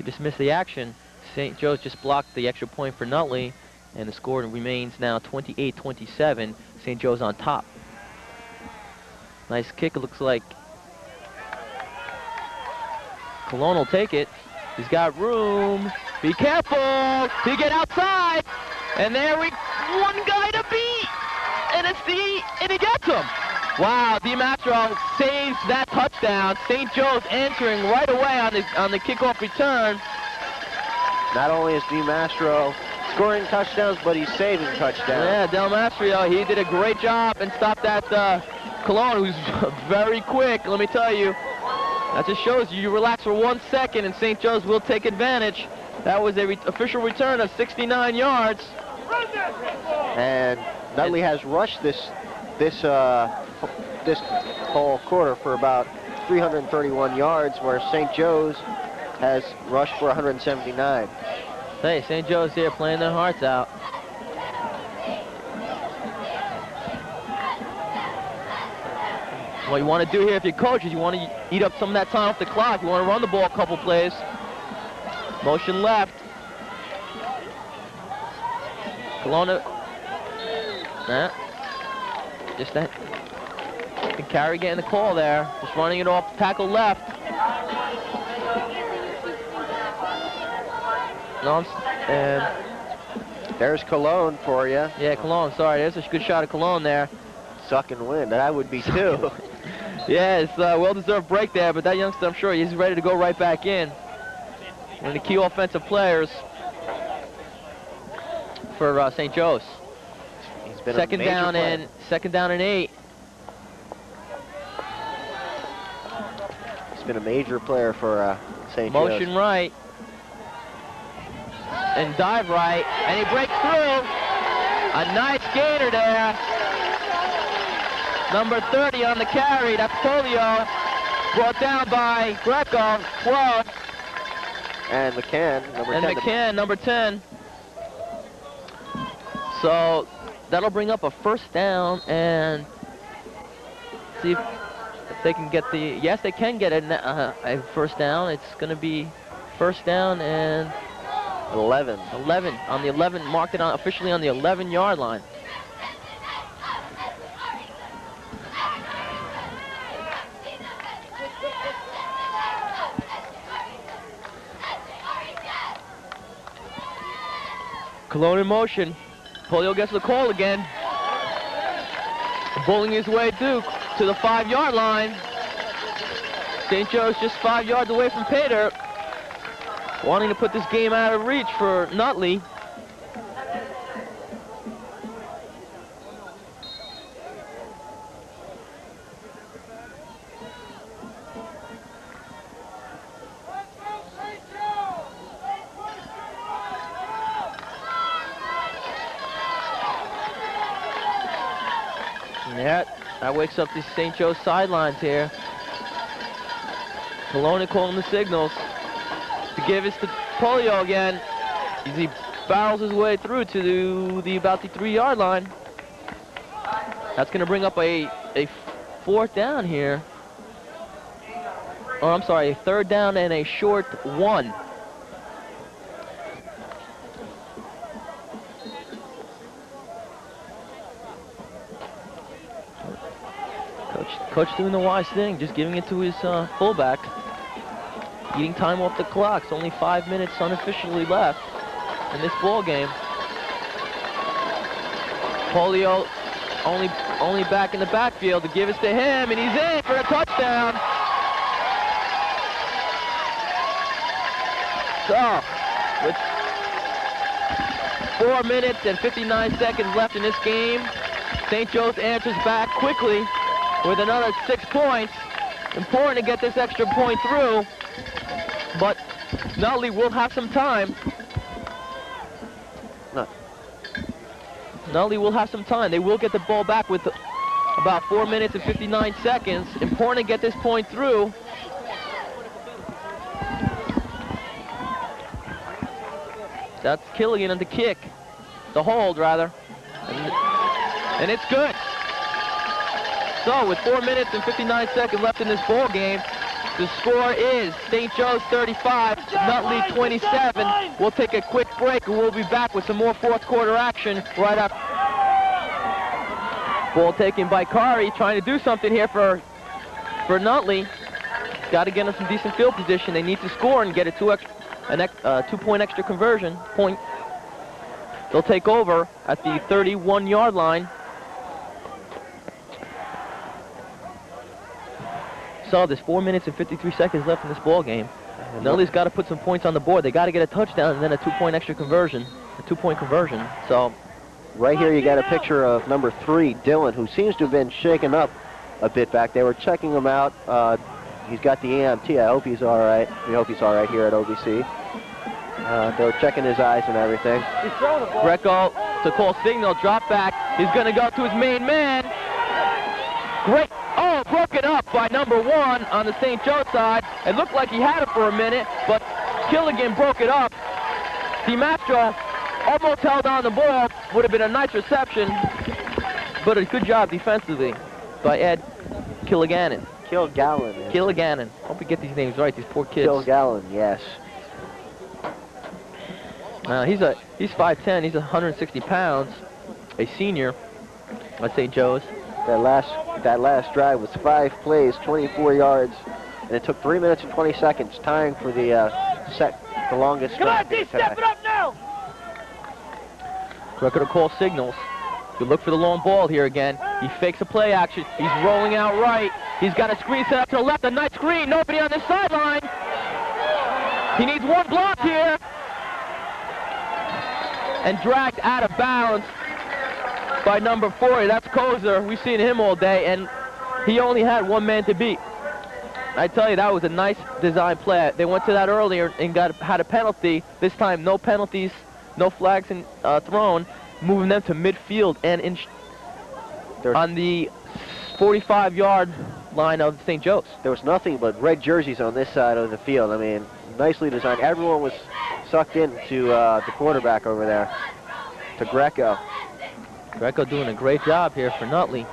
dismiss the action, St. Joe's just blocked the extra point for Nutley, and the score remains now 28-27. St. Joe's on top. Nice kick, it looks like. Cologne will take it. He's got room. Be careful. He get outside. And there we one guy to beat. And he gets him. Wow, DiMastro saves that touchdown. St. Joe's answering right away on the kickoff return. Not only is DiMastro scoring touchdowns, but he's saving touchdowns. Yeah, Del Mastro, he did a great job and stopped that Cologne, who's very quick, let me tell you. That just shows you relax for 1 second and St. Joe's will take advantage. That was a official return of 69 yards. And Nutley has rushed this whole quarter for about 331 yards, where St. Joe's has rushed for 179. Hey, St. Joe's here playing their hearts out. What you want to do here if you're coach is you want to eat up some of that time off the clock. You want to run the ball a couple plays. Motion left. Kelowna. Just that. The carry getting the call there. Just running it off tackle left. And there's Cologne for you. Yeah, Cologne. Sorry, there's a good shot of Cologne there. Sucking wind. That would be too. Yeah, it's a well-deserved break there, but that youngster, I'm sure he's ready to go right back in. One of the key offensive players for St. Joe's. He's been second down and 8. He's been a major player for St. Joe's. Motion right. And dive right. And he breaks through. A nice gainer there. Number 30 on the carry. That's Polio. Brought down by Greco. 12. And McCann, number 10. And McCann, number 10. So that'll bring up a first down and see if they can get the, yes, they can get a first down. It's going to be first down and 11. 11 on the 11, marked it on officially on the 11-yard line. Cologne in motion. Polio gets the call again. Bowling his way to the 5-yard line. St. Joe's just 5 yards away from pay dirt. Wanting to put this game out of reach for Nutley. Yeah, that wakes up the St. Joe's sidelines here. Kelowna calling the signals to give it to Polio again. As he barrels his way through to about the 3-yard line. That's going to bring up a fourth down here. Or I'm sorry, a third down and a short 1. Coach doing the wise thing, just giving it to his fullback. Eating time off the clock. It's only 5 minutes unofficially left in this ball game. Polio only back in the backfield to give it to him, and he's in for a touchdown. So, with 4 minutes and 59 seconds left in this game, St. Joe's answers back quickly with another 6 points. Important to get this extra point through, but Nutley will have some time. Nutley will have some time. They will get the ball back with about 4 minutes and 59 seconds. Important to get this point through. That's Killian on the kick. The hold, rather. And it's good. So with 4 minutes and 59 seconds left in this ball game, the score is St. Joe's 35, Nutley 27. We'll take a quick break and we'll be back with some more fourth quarter action right after. Ball taken by Kari, trying to do something here for Nutley. Got to get in some decent field position. They need to score and get a 2-point extra conversion point. They'll take over at the 31-yard line. So there's 4 minutes and 53 seconds left in this ball game. Nutley's got to put some points on the board. They got to get a touchdown and then a 2-point extra conversion, a 2-point conversion. So right here you got a picture of number 3, Dylan, who seems to have been shaken up a bit back. They were checking him out He's got the EMT. I hope he's all right. We hope he's all right here at OBC. They're checking his eyes and everything. He's throwing the ball. Greco to call signal, drop back. He's going to go to his main man. Great. Oh, broken up by number 1 on the St. Joe side. It looked like he had it for a minute, but Killigan broke it up. DiMastro almost held on the ball. Would have been a nice reception, but a good job defensively by Ed Killiganen. Kilgallen. Killiganen. Hope we get these names right, these poor kids. Kilgallen, yes. He's 5'10", he's 160 pounds, a senior at St. Joe's. That last drive was 5 plays, 24 yards, and it took 3 minutes and 20 seconds, tying for the longest. Come on, D, step it up now! Greco to call signals. You look for the long ball here again. He fakes a play action. He's rolling out right. He's got a screen set up to the left. A nice screen. Nobody on this sideline. He needs one block here. And dragged out of bounds by number 40. That's Kozer. We've seen him all day, and he only had one man to beat. I tell you, that was a nice design play. They went to that earlier and had a penalty. This time, no penalties, no flags thrown, moving them to midfield and on the 45-yard line of St. Joe's. There was nothing but red jerseys on this side of the field. I mean, nicely designed. Everyone was sucked into the quarterback over there, to Greco. Greco doing a great job here for Nutley.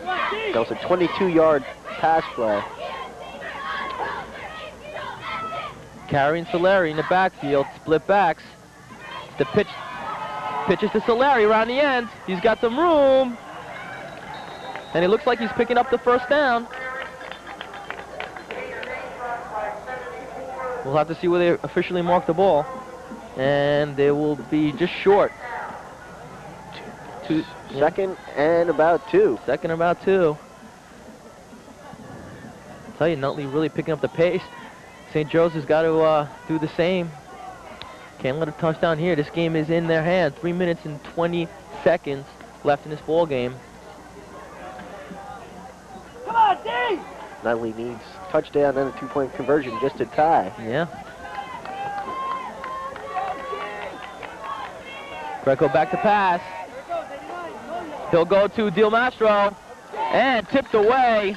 That was a 22-yard pass play. Carrying Solari in the backfield, split backs. The pitches to Solari around the end. He's got some room. And it looks like he's picking up the first down. We'll have to see where they officially mark the ball. And they will be just short. Second and about 2. Second and about 2. I tell you, Nutley really picking up the pace. St. Joe's has got to do the same. Can't let a touchdown here. This game is in their hands. 3 minutes and 20 seconds left in this ball game. Come on, D! Nutley needs touchdown and a 2-point conversion just to tie. Yeah. Greco back to pass. He'll go to DiMastro and tipped away.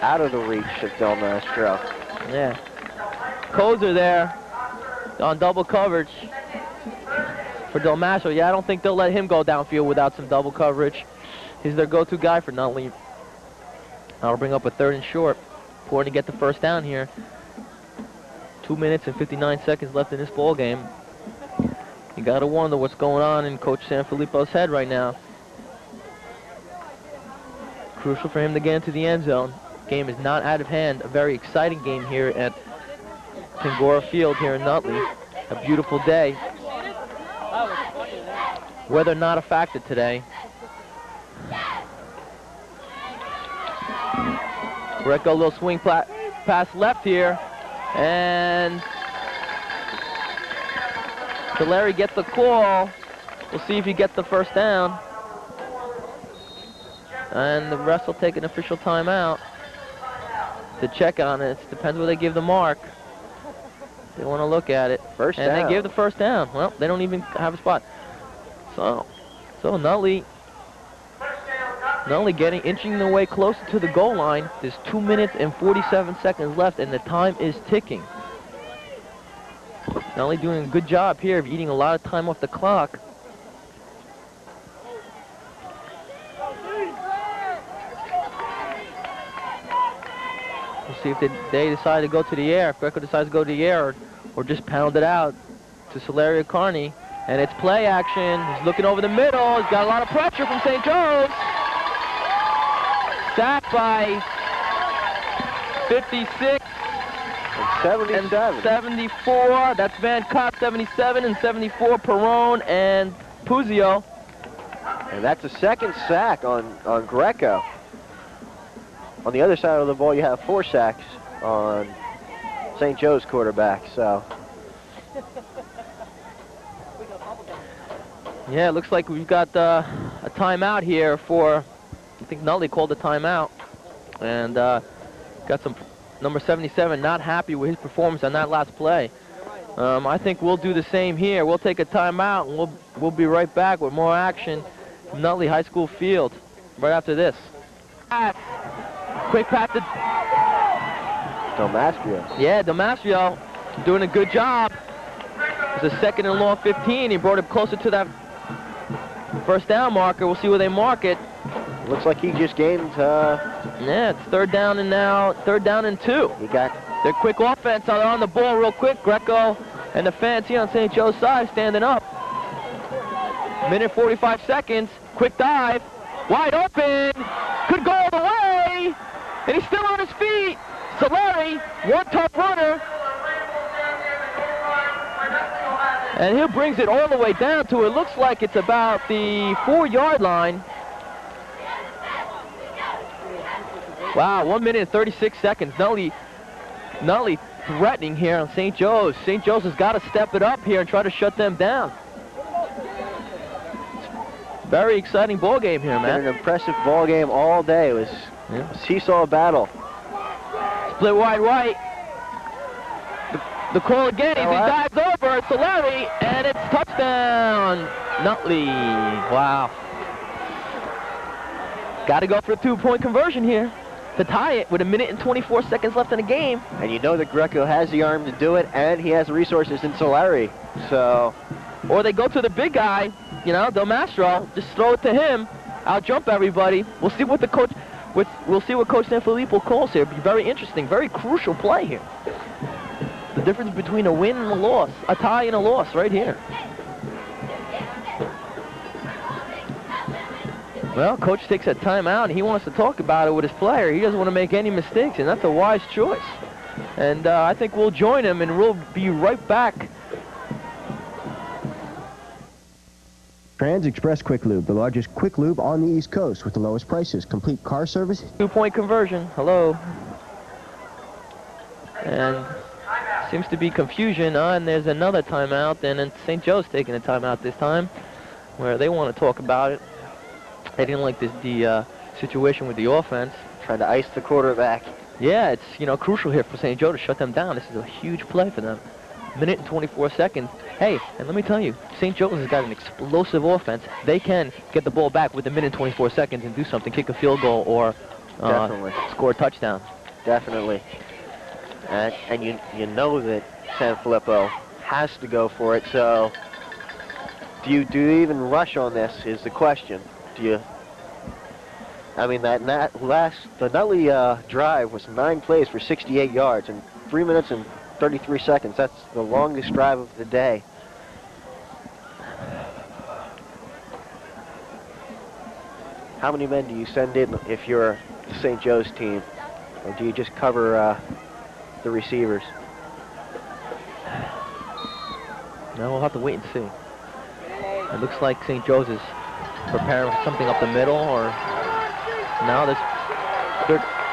Out of the reach of Del Mastro. Yeah. Kozer there on double coverage for Del Mastro. Yeah, I don't think they'll let him go downfield without some double coverage. He's their go-to guy for Nutley. That'll bring up a 3rd and short. Important to get the first down here. 2 minutes and 59 seconds left in this ball game. You gotta wonder what's going on in Coach Sanfilippo's head right now. Crucial for him to get into the end zone. Game is not out of hand. A very exciting game here at Tangora Field here in Nutley. A beautiful day. Weather not a factor today. Greco, a little swing pass left here. And Solari gets the call. We'll see if he gets the first down. And the refs will take an official timeout to check on it. Depends where they give the mark. They want to look at it. First down. And they give the first down. Well, they don't even have a spot. So Nutley inching their way closer to the goal line. There's 2 minutes and 47 seconds left, and the time is ticking. Nutley doing a good job here of eating a lot of time off the clock. We'll see if they decide to go to the air. If Greco decides to go to the air or just pound it out to Solari Carney. And it's play action. He's looking over the middle. He's got a lot of pressure from St. Joe's. Sacked by 56 and 74. That's Van Cott, 77, and 74, Perrone and Puzio. And that's a second sack on Greco. On the other side of the ball, you have 4 sacks on St. Joe's quarterback. So, yeah, it looks like we've got a timeout here for, I think Nutley called a timeout. And Got some number 77 not happy with his performance on that last play. I think we'll do the same here. We'll take a timeout and we'll be right back with more action from Nutley High School field right after this. Quick pass to Domastrio. Yeah, Domastrio doing a good job. It's a 2nd and long 15. He brought it closer to that first down marker. We'll see where they mark it. Looks like he just gained. Yeah, it's 3rd down and now 3rd down and 2. He got their quick offense. They're on the ball real quick. Greco and the fans here on St. Joe's side standing up. Minute 45 seconds. Quick dive. Wide open. Could go all the way. And he's still on his feet. Solari, one tough runner. And he brings it all the way down to, it looks like it's about the 4-yard line. Wow, 1 minute and 36 seconds. Nutley threatening here on St. Joe's. St. Joe's has got to step it up here and try to shut them down. Very exciting ball game here, man. An impressive ball game all day. It was a seesaw battle. Split wide right. The call again. He dives over Solari, and it's touchdown, Nutley. Wow. Got to go for a 2-point conversion here to tie it with 1 minute and 24 seconds left in the game. And you know that Greco has the arm to do it, and he has the resources in Solari. So, or they go to the big guy, you know, Domastro. Just throw it to him. I'll jump everybody. We'll see what the coach, we'll see what Coach Sanfilippo calls here. It'll be very interesting, very crucial play here. The difference between a win and a loss, a tie and a loss, right here. Well, Coach takes a timeout, and he wants to talk about it with his player. He doesn't want to make any mistakes, and that's a wise choice. And I think we'll join him, and we'll be right back. Trans Express Quick Lube, the largest quick lube on the East Coast with the lowest prices. Complete car service. 2-point conversion. Hello. And seems to be confusion. And there's another timeout. And then St. Joe's taking a timeout this time, where they want to talk about it. They didn't like the situation with the offense. Trying to ice the quarterback. Yeah, it's, you know, crucial here for St. Joe to shut them down. This is a huge play for them. 1 minute and 24 seconds. Hey, and let me tell you, St. Joe's has got an explosive offense. They can get the ball back with 1 minute and 24 seconds and do something, kick a field goal or score a touchdown. Definitely. And you know that Sanfilippo has to go for it. So do you even rush on this is the question. Do you? I mean, the Nutley drive was 9 plays for 68 yards and 3 minutes and 33 seconds. That's the longest drive of the day. How many men do you send in if you're the St. Joe's team? Or do you just cover the receivers? No, we'll have to wait and see. It looks like St. Joe's is preparing for something up the middle, or now this.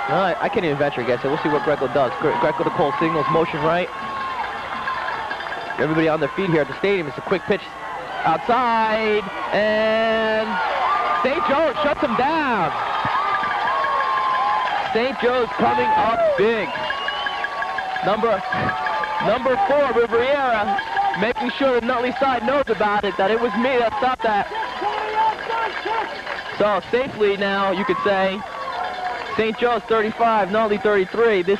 No, I can't even venture a guess. We'll see what Greco does. Greco to call signals, motion right. Everybody on their feet here at the stadium. It's a quick pitch outside, and St. Joe's shuts them down. St. Joe's coming up big. Number 4, Riviera, making sure the Nutley side knows about it, that it was me that stopped that. So safely now, you could say, St. Joe's 35, Nutley 33. This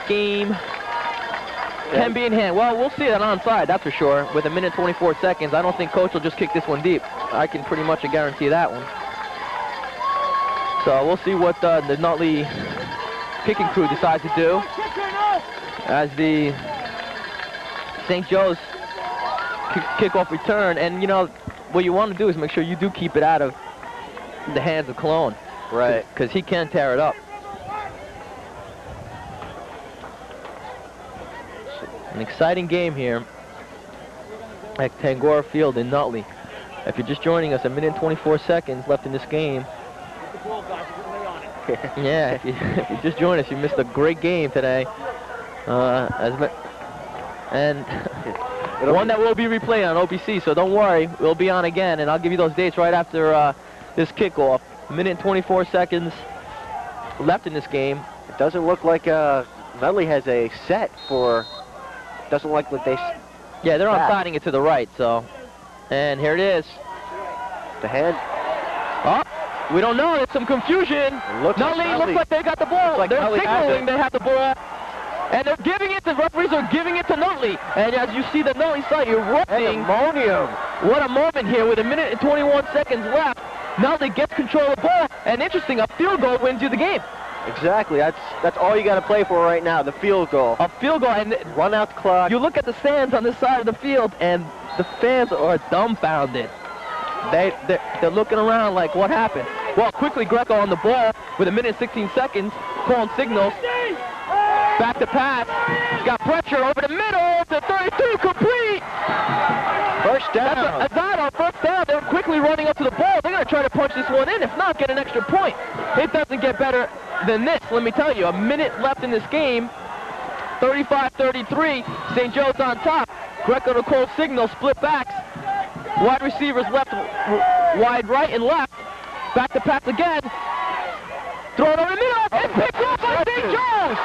game can be in hand. Well, we'll see it onside, that's for sure. With 1 minute 24 seconds, I don't think Coach will just kick this one deep. I can pretty much guarantee that one. So we'll see what the Nutley kicking crew decides to do as the St. Joe's kickoff return. And, you know, what you want to do is make sure you do keep it out of the hands of Cologne. Right. Because he can tear it up. An exciting game here at Tangora Field in Nutley. If you're just joining us, 1 minute and 24 seconds left in this game. Yeah, if you just joined us, you missed a great game today. And one that will be replayed on OBC, so don't worry, we'll be on again, and I'll give you those dates right after this kickoff. 1 minute and 24 seconds left in this game. doesn't look like Nutley has a set for. Doesn't look like they. Yeah, they're onsiding it to the right. So, and here it is. The hand. Oh, we don't know. There's some confusion. Nutley looks like they got the ball. Like they're Nutley signaling they have the ball. And they're giving it, the referees are giving it to Nutley. And as you see the Nutley side erupting. Pandemonium. What a moment here with 1 minute and 21 seconds left. Nutley gets control of the ball. And interesting, a field goal wins you the game. Exactly. That's all you got to play for right now, the field goal. A field goal. And run out the clock. You look at the stands on this side of the field, and the fans are dumbfounded. They're looking around like, what happened? Well, quickly Greco on the ball with 1 minute and 16 seconds, calling signals. Back to pass. Got pressure over the middle to 32, complete. First down. That's Azado, first down. They're quickly running up to the ball. They're going to try to punch this one in. If not, get an extra point. It doesn't get better than this, let me tell you. 1 minute left in this game. 35-33. St. Joe's on top. Greco to call signal, split backs. Wide receivers left, wide right and left. Back to pass again. Throw it over the middle. And picked off by St. Joe's.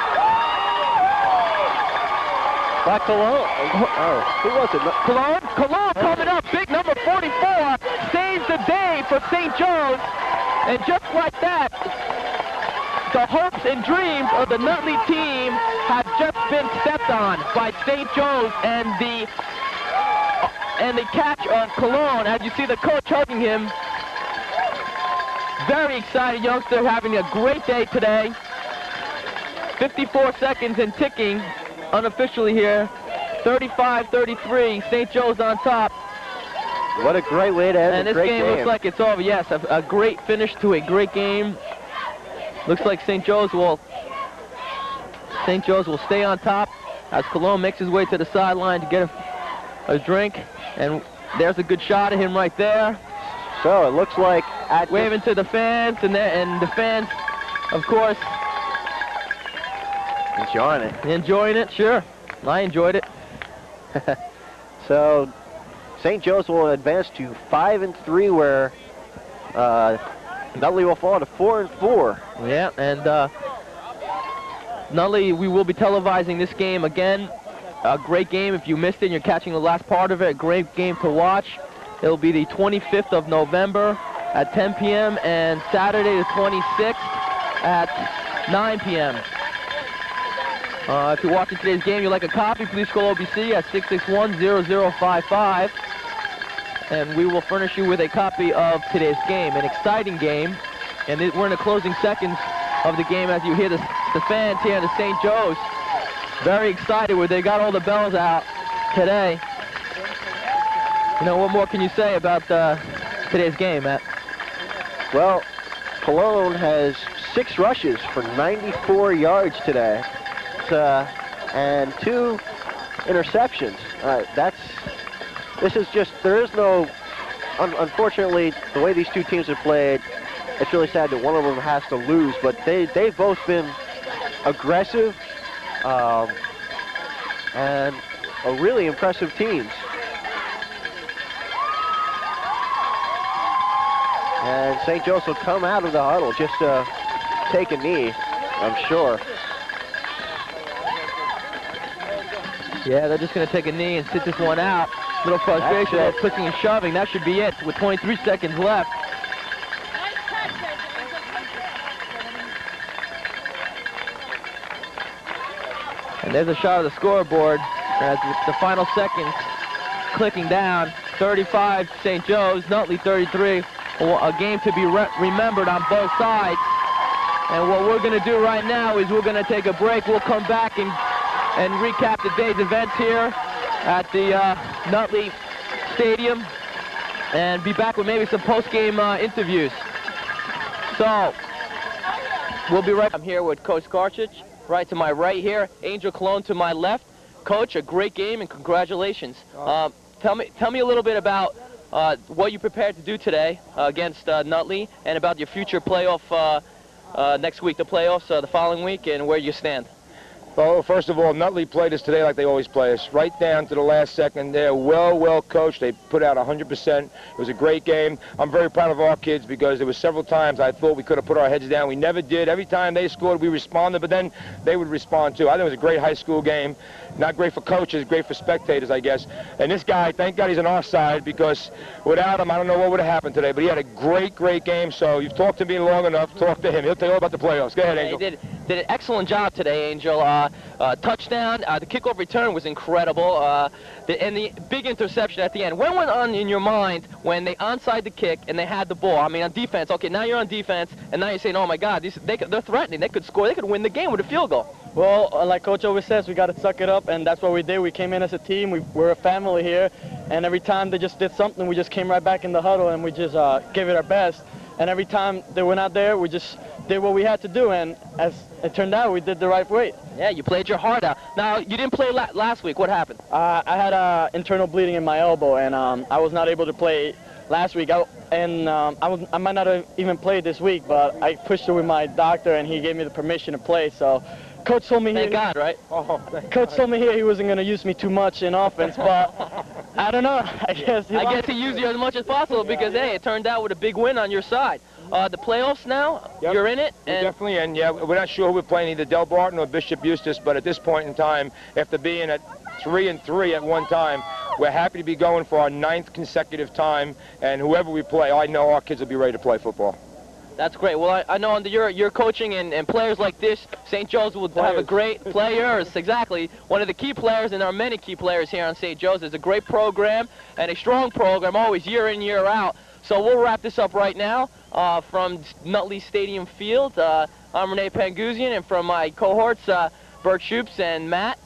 By Cologne. Oh, who was it? Cologne coming up. Big number 44 saves the day for St. Joe's. And just like that, the hopes and dreams of the Nutley team have just been stepped on by St. Joe's, and the catch on Cologne, as you see the coach hugging him. Very excited youngster, having a great day today. 54 seconds and ticking unofficially here. 35-33, St. Joe's on top. What a great way to end a great game. And this game looks like it's over. Yes, a great finish to a great game. Looks like St. Joe's will stay on top as Cologne makes his way to the sideline to get a drink. And there's a good shot of him right there. So it looks like waving to the fans, and the fans, of course, enjoying it. Enjoying it, sure. I enjoyed it. So St. Joe's will advance to 5-3, where Nutley will fall to 4-4. Yeah, and Nutley, we will be televising this game again. A great game. If you missed it and you're catching the last part of it, a great game to watch. It'll be the 25th of November at 10 p.m. and Saturday the 26th at 9 p.m. If you're watching today's game, you'd like a copy, please call OBC at 661-0055. And we will furnish you with a copy of today's game. An exciting game. And we're in the closing seconds of the game as you hear the fans here in the St. Joe's. Very excited where they got all the bells out today. You know, what more can you say about today's game, Matt? Well, Cologne has 6 rushes for 94 yards today. And 2 interceptions. This is just, there is no, unfortunately, the way these two teams have played, it's really sad that one of them has to lose, but they've both been aggressive and really impressive teams. And St. Joe's will come out of the huddle just to take a knee, I'm sure. Yeah, they're just going to take a knee and sit this one out. Little frustration, pushing and shoving. That should be it with 23 seconds left. And there's a shot of the scoreboard as the final seconds clicking down. 35 St. Joe's, Nutley 33. A game to be remembered on both sides. And what we're going to do right now is we're going to take a break. We'll come back and recap the day's events here at the Nutley Stadium and be back with maybe some post-game interviews. So, we'll be right. I'm here with Coach Karchich, right to my right here, Angel Cologne to my left. Coach, a great game and congratulations. Tell me a little bit about what you prepared to do today against Nutley and about your future playoff next week, the playoffs the following week, and where you stand. Well, first of all, Nutley played us today like they always play us, right down to the last second. They're well coached. They put out 100%. It was a great game. I'm very proud of our kids because there were several times I thought we could have put our heads down. We never did. Every time they scored, we responded, but then they would respond too. I think it was a great high school game. Not great for coaches, great for spectators, I guess. And this guy, thank God he's on our side, because without him, I don't know what would have happened today. But he had a great game. So you've talked to me long enough. Talk to him. He'll tell you all about the playoffs. Go ahead, Angel. He did an excellent job today, Angel. Touchdown. The kickoff return was incredible. And the big interception at the end. What went on in your mind when they onside the kick and they had the ball? I mean, on defense. Okay, now you're on defense, and now you're saying, oh my God, they're threatening. They could score. They could win the game with a field goal. Well, like Coach always says, we got to suck it up, and that's what we did. We came in as a team. We're a family here, and every time they just did something, we just came right back in the huddle, and we just gave it our best. And every time they went out there, we just did what we had to do, and as it turned out, we did the right way. Yeah, you played your heart out. Now, you didn't play last week. What happened? I had internal bleeding in my elbow, and I was not able to play last week. I might not have even played this week, but I pushed it with my doctor, and he gave me the permission to play. So, Coach told me Thank God, right? Coach told me here he wasn't going to use me too much in offense, but I don't know. I guess he used you as much as possible because, hey, it turned out with a big win on your side. The playoffs now, Yep. You're in it? We're definitely in, yeah. We're not sure who we're playing, either Del Barton or Bishop Eustace, but at this point in time, after being at 3-3 at one time, we're happy to be going for our 9th consecutive time, and whoever we play, I know our kids will be ready to play football. That's great. Well, I know under your coaching and players like this, St. Joe's will have a great players. Exactly. One of the key players, and there are many key players here on St. Joe's. It's a great program and a strong program, always year in, year out. So we'll wrap this up right now from Nutley Stadium Field. I'm Renee Panguzian, and from my cohorts, Bert Shoops and Matt.